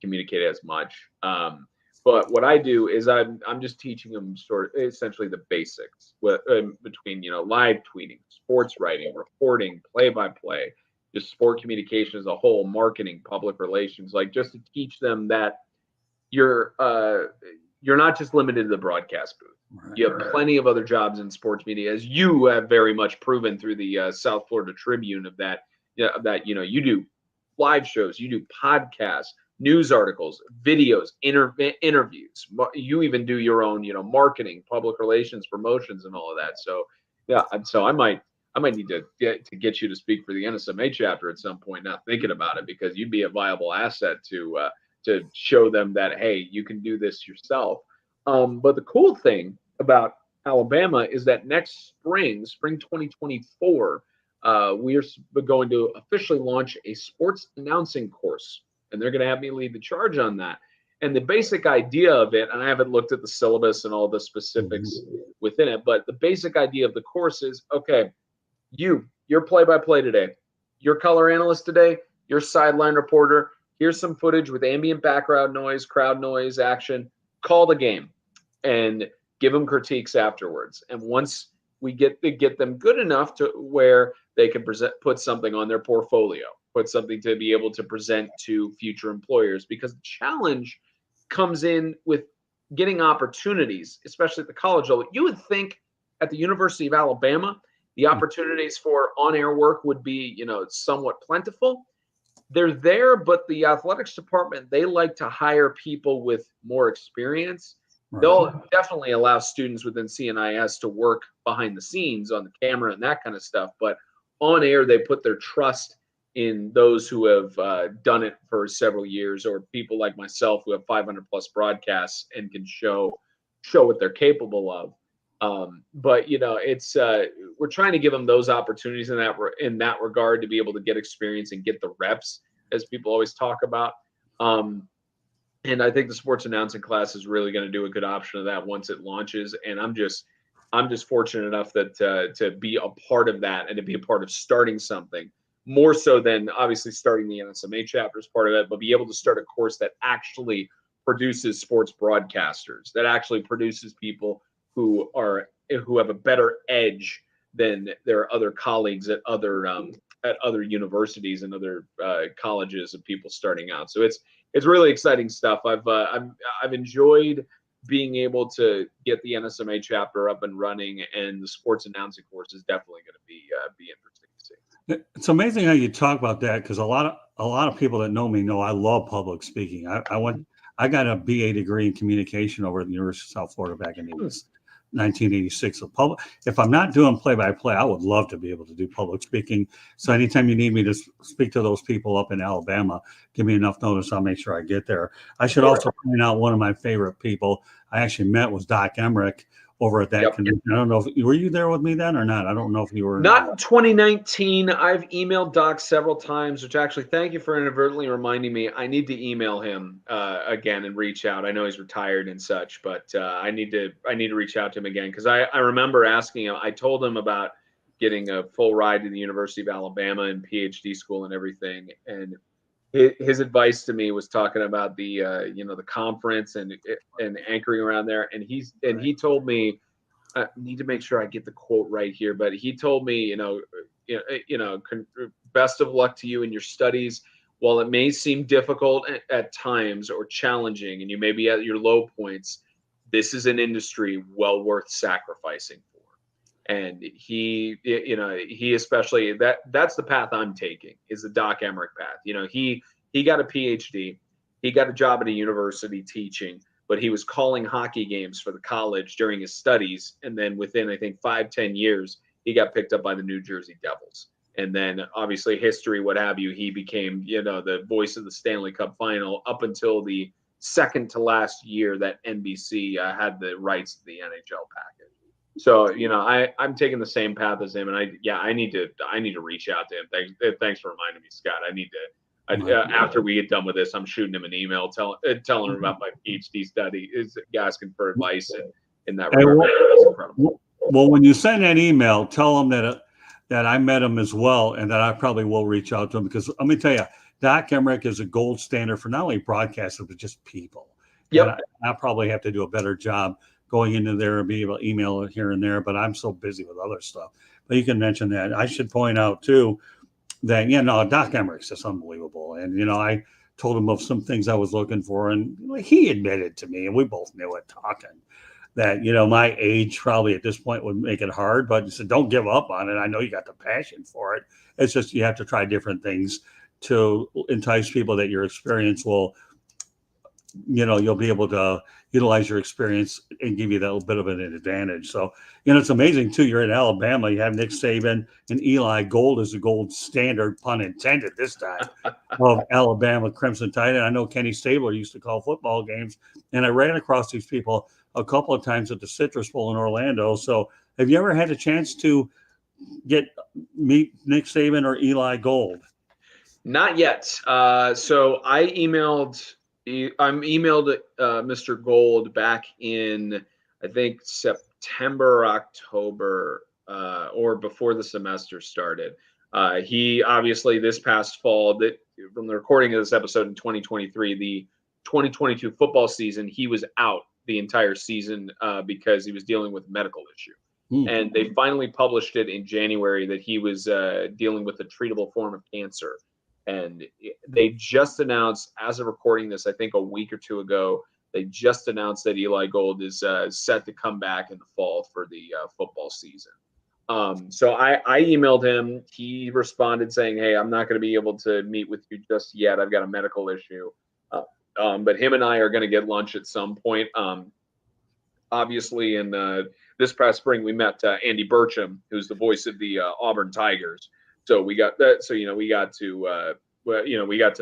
communicate as much. But what I do is I'm just teaching them essentially the basics between, live tweeting, sports writing, reporting, play-by-play, just sport communication as a whole, marketing, public relations, like just to teach them that you're not just limited to the broadcast booth. You have plenty of other jobs in sports media, as you have very much proven through the South Florida Tribune of that. You do live shows, you do podcasts, news articles, videos, interviews. You even do your own, marketing, public relations, promotions, and all of that. So Yeah, and so I might need to get you to speak for the NSMA chapter at some point. Now thinking about it, because you'd be a viable asset to show them that, hey, you can do this yourself. But the cool thing about Alabama is that next spring 2024, we are going to officially launch a sports announcing course, and they're going to have me lead the charge on that. And the basic idea of it, and I haven't looked at the syllabus and all the specifics within it, but the basic idea of the course is, okay, your play-by-play today, your color analyst today, your sideline reporter. Here's some footage with ambient background noise, crowd noise, action. Call the game and give them critiques afterwards. And once we get them good enough to where they can put something on their portfolio, put something to be able to present to future employers, because the challenge comes in with getting opportunities, especially at the college level. You would think at the University of Alabama, the opportunities for on-air work would be, somewhat plentiful. They're there, but the athletics department, they like to hire people with more experience. Right. They'll definitely allow students within CNIS to work behind the scenes on the camera and that kind of stuff. But on air, they put their trust in those who have done it for several years, or people like myself who have 500 plus broadcasts and can show what they're capable of. But it's we're trying to give them those opportunities in that regard, to be able to get experience and get the reps, as people always talk about. And I think the sports announcing class is really going to do a good option of that once it launches. And I'm just fortunate enough that to be a part of that, and to be a part of starting something, more so than obviously starting the NSMA chapter as part of it, but be able to start a course that actually produces sports broadcasters, that actually produces people who have a better edge than their other colleagues at other universities and other colleges of people starting out. So it's really exciting stuff. I've enjoyed being able to get the NSMA chapter up and running, and the sports announcing course is definitely going to be interesting to see. It's amazing how you talk about that, because a lot of people that know me know I love public speaking. I got a BA degree in communication over at the University of South Florida back in 1986. If I'm not doing play-by-play, I would love to be able to do public speaking. So anytime you need me to speak to those people up in Alabama, give me enough notice. I'll make sure I get there. I should also point out, one of my favorite people I actually met was Doc Emmerich over at that convention. I don't know were you there with me then or not? I don't know if you were. Not in 2019. I've emailed Doc several times, which actually, thank you for inadvertently reminding me. I need to email him again and reach out. I know he's retired and such, but I need to reach out to him again, because I remember asking him. I told him about getting a full ride to the University of Alabama and PhD school and everything, and his advice to me was talking about the the conference and anchoring around there, and he told me, I need to make sure I get the quote right here, but he told me, best of luck to you in your studies. While it may seem difficult at times or challenging, and you may be at your low points, this is an industry well worth sacrificing for. And he especially, that's the path I'm taking, is the Doc Emmerich path. He got a PhD, he got a job at a university teaching, but he was calling hockey games for the college during his studies. And then within, I think, 5-10 years, he got picked up by the New Jersey Devils. And then obviously history, what have you, he became, the voice of the Stanley Cup final up until the second to last year that NBC had the rights to the NHL package. So, I'm taking the same path as him, and I need to reach out to him. Thanks for reminding me, Scott. I need to, after we get done with this, I'm shooting him an email telling him about my PhD study, is asking for advice in that regard. That's incredible. Well, when you send that email, tell him that I met him as well, and that I probably will reach out to him, because let me tell you, Doc Emmerich is a gold standard for not only broadcasters, but just people. Yep. I probably have to do a better job going into there and be able to email it here and there, but I'm so busy with other stuff. But you can mention that. I should point out too that Doc Emmerich's just unbelievable, and I told him of some things I was looking for, and he admitted to me, and we both knew it talking, that my age probably at this point would make it hard, but he said, don't give up on it. I know you got the passion for it. It's just you have to try different things to entice people that your experience will you'll be able to utilize your experience and give you that little bit of an advantage. So, it's amazing too. You're in Alabama. You have Nick Saban and Eli Gold as the gold standard, pun intended this time, of Alabama Crimson Tide. And I know Kenny Stabler used to call football games, and I ran across these people a couple of times at the Citrus Bowl in Orlando. So, have you ever had a chance to meet Nick Saban or Eli Gold? Not yet. So I emailed Mr. Gold back in, I think, September or October, or before the semester started. He obviously this past fall, that from the recording of this episode in 2023, the 2022 football season, he was out the entire season because he was dealing with a medical issue. And they finally published it in January that he was dealing with a treatable form of cancer. And they just announced, as of recording this, I think a week or two ago, they just announced that Eli Gold is set to come back in the fall for the football season. So I emailed him. He responded saying, "Hey, I'm not going to be able to meet with you just yet. I've got a medical issue." But him and I are going to get lunch at some point. Obviously, in this past spring, we met Andy Burcham, who's the voice of the Auburn Tigers. So we got that. So we got to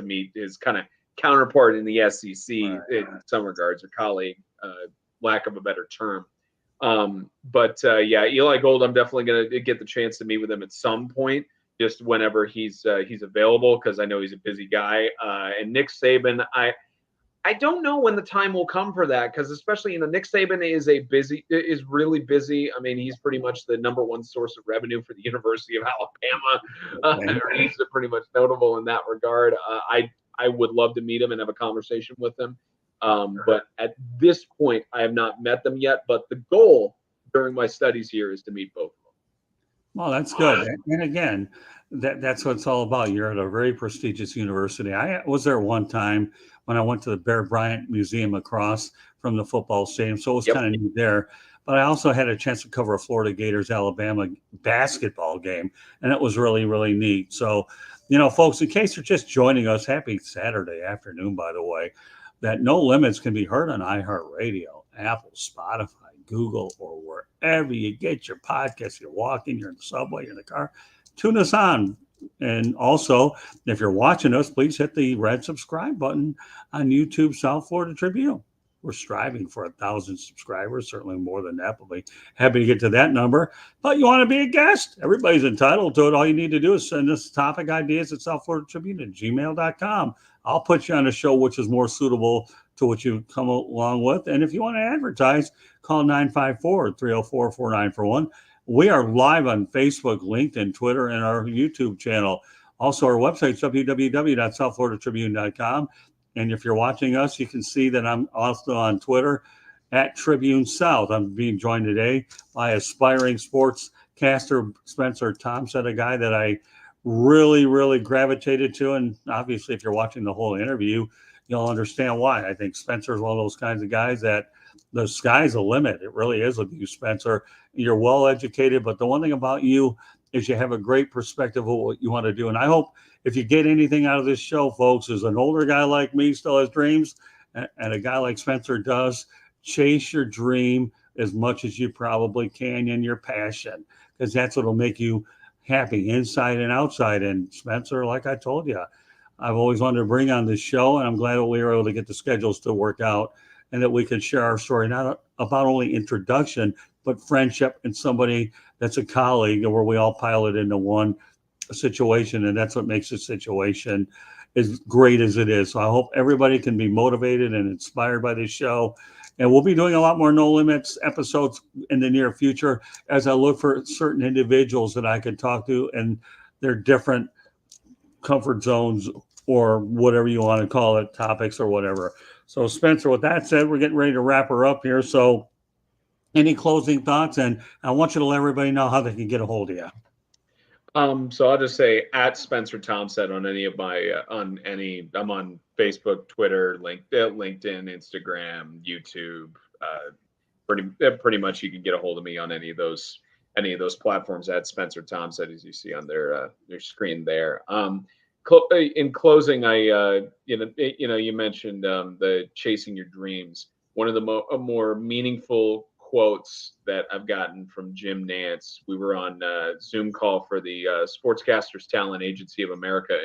meet his kind of counterpart in the SEC in some regards, or colleague, lack of a better term. But Eli Gold, I'm definitely going to get the chance to meet with him at some point, just whenever he's available, because I know he's a busy guy. And Nick Saban, I don't know when the time will come for that, because especially, Nick Saban is really busy. I mean, he's pretty much the number one source of revenue for the University of Alabama. He's pretty much notable in that regard. I would love to meet him and have a conversation with him. But at this point, I have not met them yet. But the goal during my studies here is to meet both of them. Well, that's good. And again, that's what it's all about. You're at a very prestigious university. I was there one time when I went to the Bear Bryant Museum across from the football stadium, so it was kind of neat there. But I also had a chance to cover a Florida Gators Alabama basketball game, and it was really, really neat. So, folks, in case you're just joining us, happy Saturday afternoon, by the way. That No Limits can be heard on iHeartRadio, Apple, Spotify, Google, or wherever you get your podcasts. You're walking, you're in the subway, you're in the car. Tune us on. And also, if you're watching us, please hit the red subscribe button on YouTube South Florida Tribune. We're striving for 1,000 subscribers, certainly more than that, but we'll be happy to get to that number. But you want to be a guest? Everybody's entitled to it. All you need to do is send us topic ideas at southfloridatribune@gmail.com. I'll put you on a show which is more suitable to what you come along with. And if you want to advertise, call 954-304-4941. We are live on Facebook, LinkedIn, Twitter, and our YouTube channel. Also, our website is www.southfloridatribune.com. And if you're watching us, you can see that I'm also on Twitter at Tribune South. I'm being joined today by aspiring sportscaster Spencer Tomsett, a guy that I really, really gravitated to. And obviously, if you're watching the whole interview, you'll understand why. I think Spencer is one of those kinds of guys that the sky's the limit. It really is with you, Spencer. You're well educated, but the one thing about you is you have a great perspective of what you want to do. And I hope if you get anything out of this show, folks, is an older guy like me still has dreams, and a guy like Spencer does, chase your dream as much as you probably can and your passion, because that's what will make you happy inside and outside. And Spencer, like I told you, I've always wanted to bring on this show, and I'm glad that we were able to get the schedules to work out and that we could share our story, not about only introduction, but friendship and somebody that's a colleague, where we all pile it into one situation. And that's what makes the situation as great as it is. So I hope everybody can be motivated and inspired by this show. And we'll be doing a lot more No Limits episodes in the near future as I look for certain individuals that I could talk to and their different comfort zones, or whatever you want to call it, topics or whatever. So, Spencer, with that said, we're getting ready to wrap her up here. So, any closing thoughts? And I want you to let everybody know how they can get a hold of you. So I'll just say at Spencer Tomsett on any of my I'm on Facebook, Twitter, LinkedIn, Instagram, YouTube. Pretty much you can get a hold of me on any of those platforms at Spencer Tomsett, as you see on their screen there. in closing, you mentioned the chasing your dreams. One of the more meaningful quotes that I've gotten from Jim Nantz. We were on a Zoom call for the Sportscasters Talent Agency of America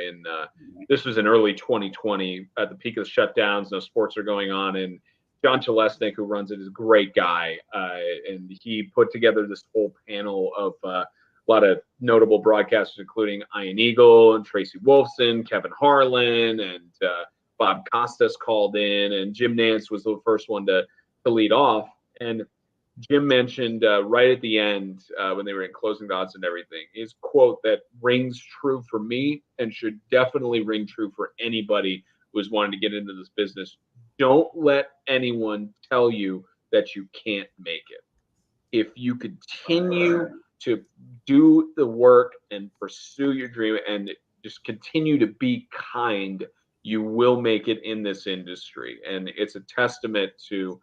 this was in early 2020 at the peak of the shutdowns. No sports are going on, and John Chalesnik, who runs it, is a great guy, and he put together this whole panel of a lot of notable broadcasters, including Ian Eagle and Tracy Wolfson, Kevin Harlan, and Bob Costas called in, and Jim Nantz was the first one to lead off. And Jim mentioned right at the end when they were in closing the odds and everything, his quote that rings true for me and should definitely ring true for anybody who's wanting to get into this business. Don't let anyone tell you that you can't make it. If you continue to do the work and pursue your dream and just continue to be kind, you will make it in this industry. And it's a testament to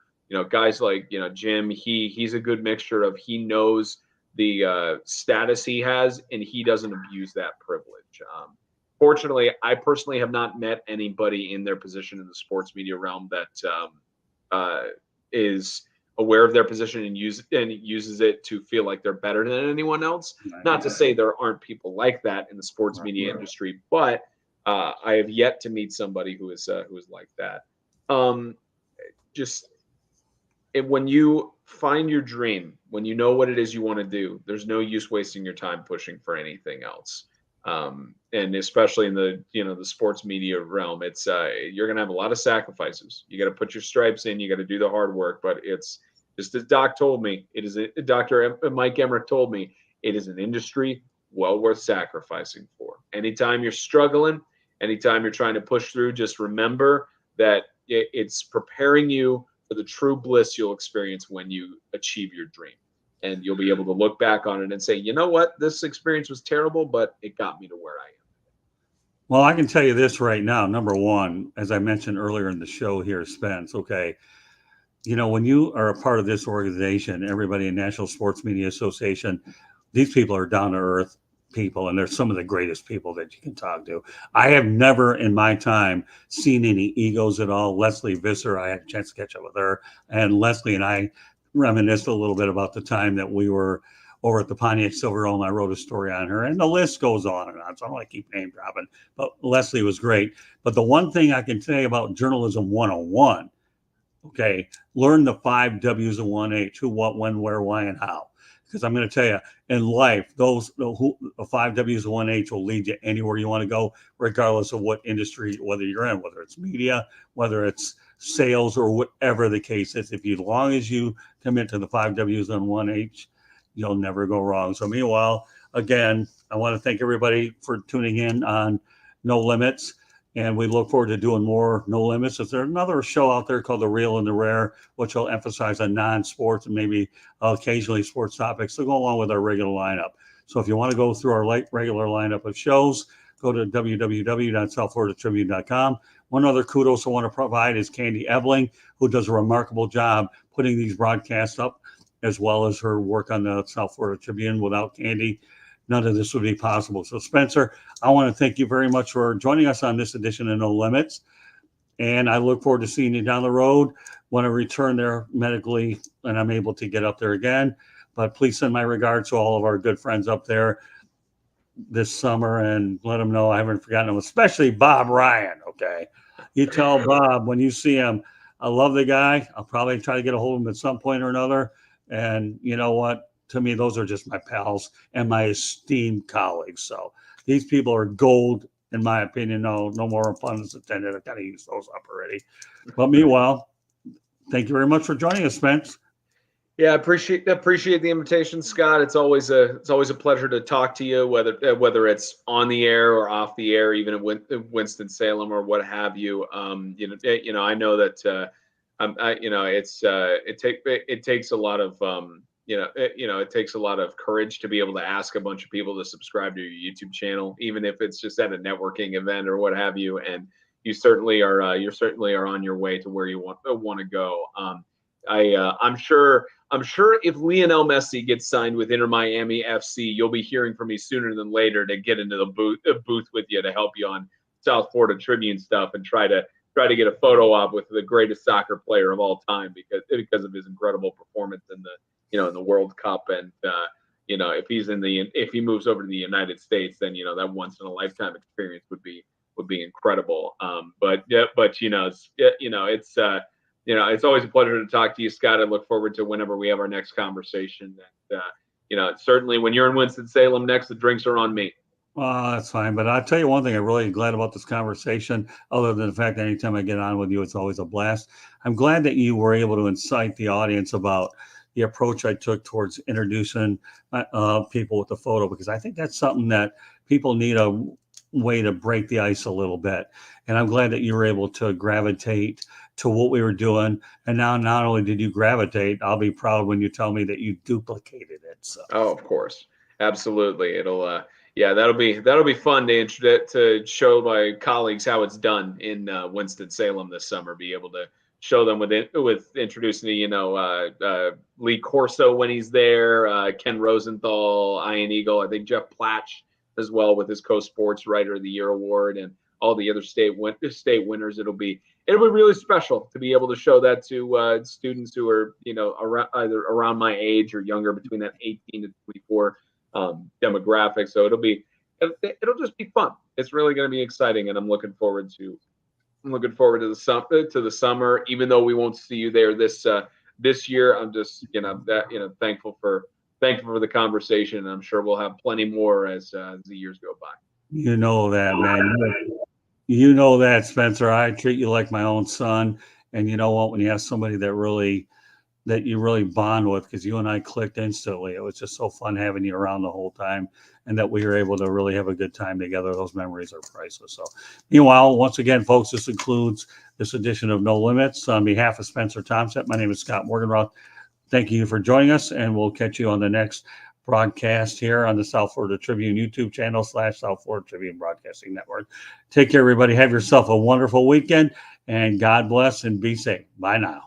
guys like Jim. He's a good mixture of, he knows the status he has and he doesn't abuse that privilege. Fortunately, I personally have not met anybody in their position in the sports media realm that is aware of their position and uses it to feel like they're better than anyone else. Not to say there aren't people like that in the sports media industry, but I have yet to meet somebody who is like that. When you find your dream, when you know what it is you want to do, there's no use wasting your time pushing for anything else. And especially in the the sports media realm, it's you're gonna have a lot of sacrifices. You got to put your stripes in. You got to do the hard work. But it's just as Doc told me, Dr. Mike Emmerich told me, it is an industry well worth sacrificing for. Anytime you're struggling, anytime you're trying to push through, just remember that it's preparing you for the true bliss you'll experience when you achieve your dream. And you'll be able to look back on it and say, you know what, this experience was terrible, but it got me to where I am. Well, I can tell you this right now. Number one, as I mentioned earlier in the show here, Spence, okay, when you are a part of this organization, everybody in National Sports Media Association, these people are down to earth people, and they're some of the greatest people that you can talk to. I have never in my time seen any egos at all. Leslie Visser, I had a chance to catch up with her, and Leslie and I reminisced a little bit about the time that we were over at the Pontiac Silverome. I wrote a story on her, and the list goes on and on. So I don't want to keep name dropping, but Leslie was great. But the one thing I can say about journalism 101, okay, learn the 5 W's and 1 H: who, what, when, where, why, and how. Because I'm going to tell you, in life, the 5 W's and 1 H will lead you anywhere you want to go, regardless of what industry, whether you're in, whether it's media, whether it's sales, or whatever the case is. As long as you commit to the 5 W's and 1 H, you'll never go wrong. So meanwhile, again, I want to thank everybody for tuning in on No Limits. And we look forward to doing more No Limits. Is there another show out there called The Real and the Rare, which will emphasize on non-sports and maybe occasionally sports topics to go along with our regular lineup. So if you want to go through our regular lineup of shows, go to www.southfloridatribune.com. One other kudos I want to provide is Candy Eveling, who does a remarkable job putting these broadcasts up, as well as her work on the South Florida Tribune. Without Candy, none of this would be possible. So, Spencer, I want to thank you very much for joining us on this edition of No Limits. And I look forward to seeing you down the road when I return there medically and I'm able to get up there again. But please send my regards to all of our good friends up there this summer and let them know I haven't forgotten them, especially Bob Ryan, okay? You tell Bob when you see him, I love the guy. I'll probably try to get a hold of him at some point or another. And you know what? To me, those are just my pals and my esteemed colleagues. So these people are gold, in my opinion. No more puns intended. I kind of used those up already. But meanwhile, thank you very much for joining us, Spence. Yeah, I appreciate the invitation, Scott. It's always a pleasure to talk to you, whether it's on the air or off the air, even at Winston-Salem or what have you. I know that it takes a lot of it takes a lot of courage to be able to ask a bunch of people to subscribe to your YouTube channel, even if it's just at a networking event or what have you. And you certainly are on your way to where you want to go. I'm sure if Lionel Messi gets signed with Inter Miami FC, you'll be hearing from me sooner than later to get into the booth with you to help you on South Florida Tribune stuff and try to get a photo op with the greatest soccer player of all time because of his incredible performance in the World Cup. And if he moves over to the United States, then that once in a lifetime experience would be incredible. It's always a pleasure to talk to you, Scott. I look forward to whenever we have our next conversation. And certainly when you're in Winston-Salem next, the drinks are on me. Well, that's fine. But I'll tell you one thing I'm really glad about this conversation, other than the fact that anytime I get on with you, it's always a blast. I'm glad that you were able to incite the audience about the approach I took towards introducing people with the photo, because I think that's something that people need a way to break the ice a little bit. And I'm glad that you were able to gravitate to what we were doing. And now not only did you gravitate, I'll be proud when you tell me that you duplicated it. So. Oh, of course. Absolutely. It'll that'll be fun to show my colleagues how it's done in Winston-Salem this summer. Be able to show them with introducing Lee Corso when he's there, Ken Rosenthal, Ian Eagle, I think Jeff Platch as well with his Co-Sports Writer of the Year award, and all the other state winners. It'll be really special to be able to show that to students who are either around my age or younger, between that 18 to 24 demographic. So it'll just be fun. It's really going to be exciting, and I'm looking forward to the summer. Even though we won't see you there this year, I'm just thankful for the conversation. And I'm sure we'll have plenty more as the years go by. You know that, man. You know that, Spencer. I treat you like my own son. And you know what? When you have somebody that you really bond with, because you and I clicked instantly, it was just so fun having you around the whole time, and that we were able to really have a good time together. Those memories are priceless. So meanwhile, once again, folks, this includes this edition of No Limits. On behalf of Spencer Tomsett, my name is Scott Morganroth. Thank you for joining us, and we'll catch you on the next broadcast here on the South Florida Tribune YouTube channel / South Florida Tribune Broadcasting Network. Take care, everybody. Have yourself a wonderful weekend, and God bless and be safe. Bye now.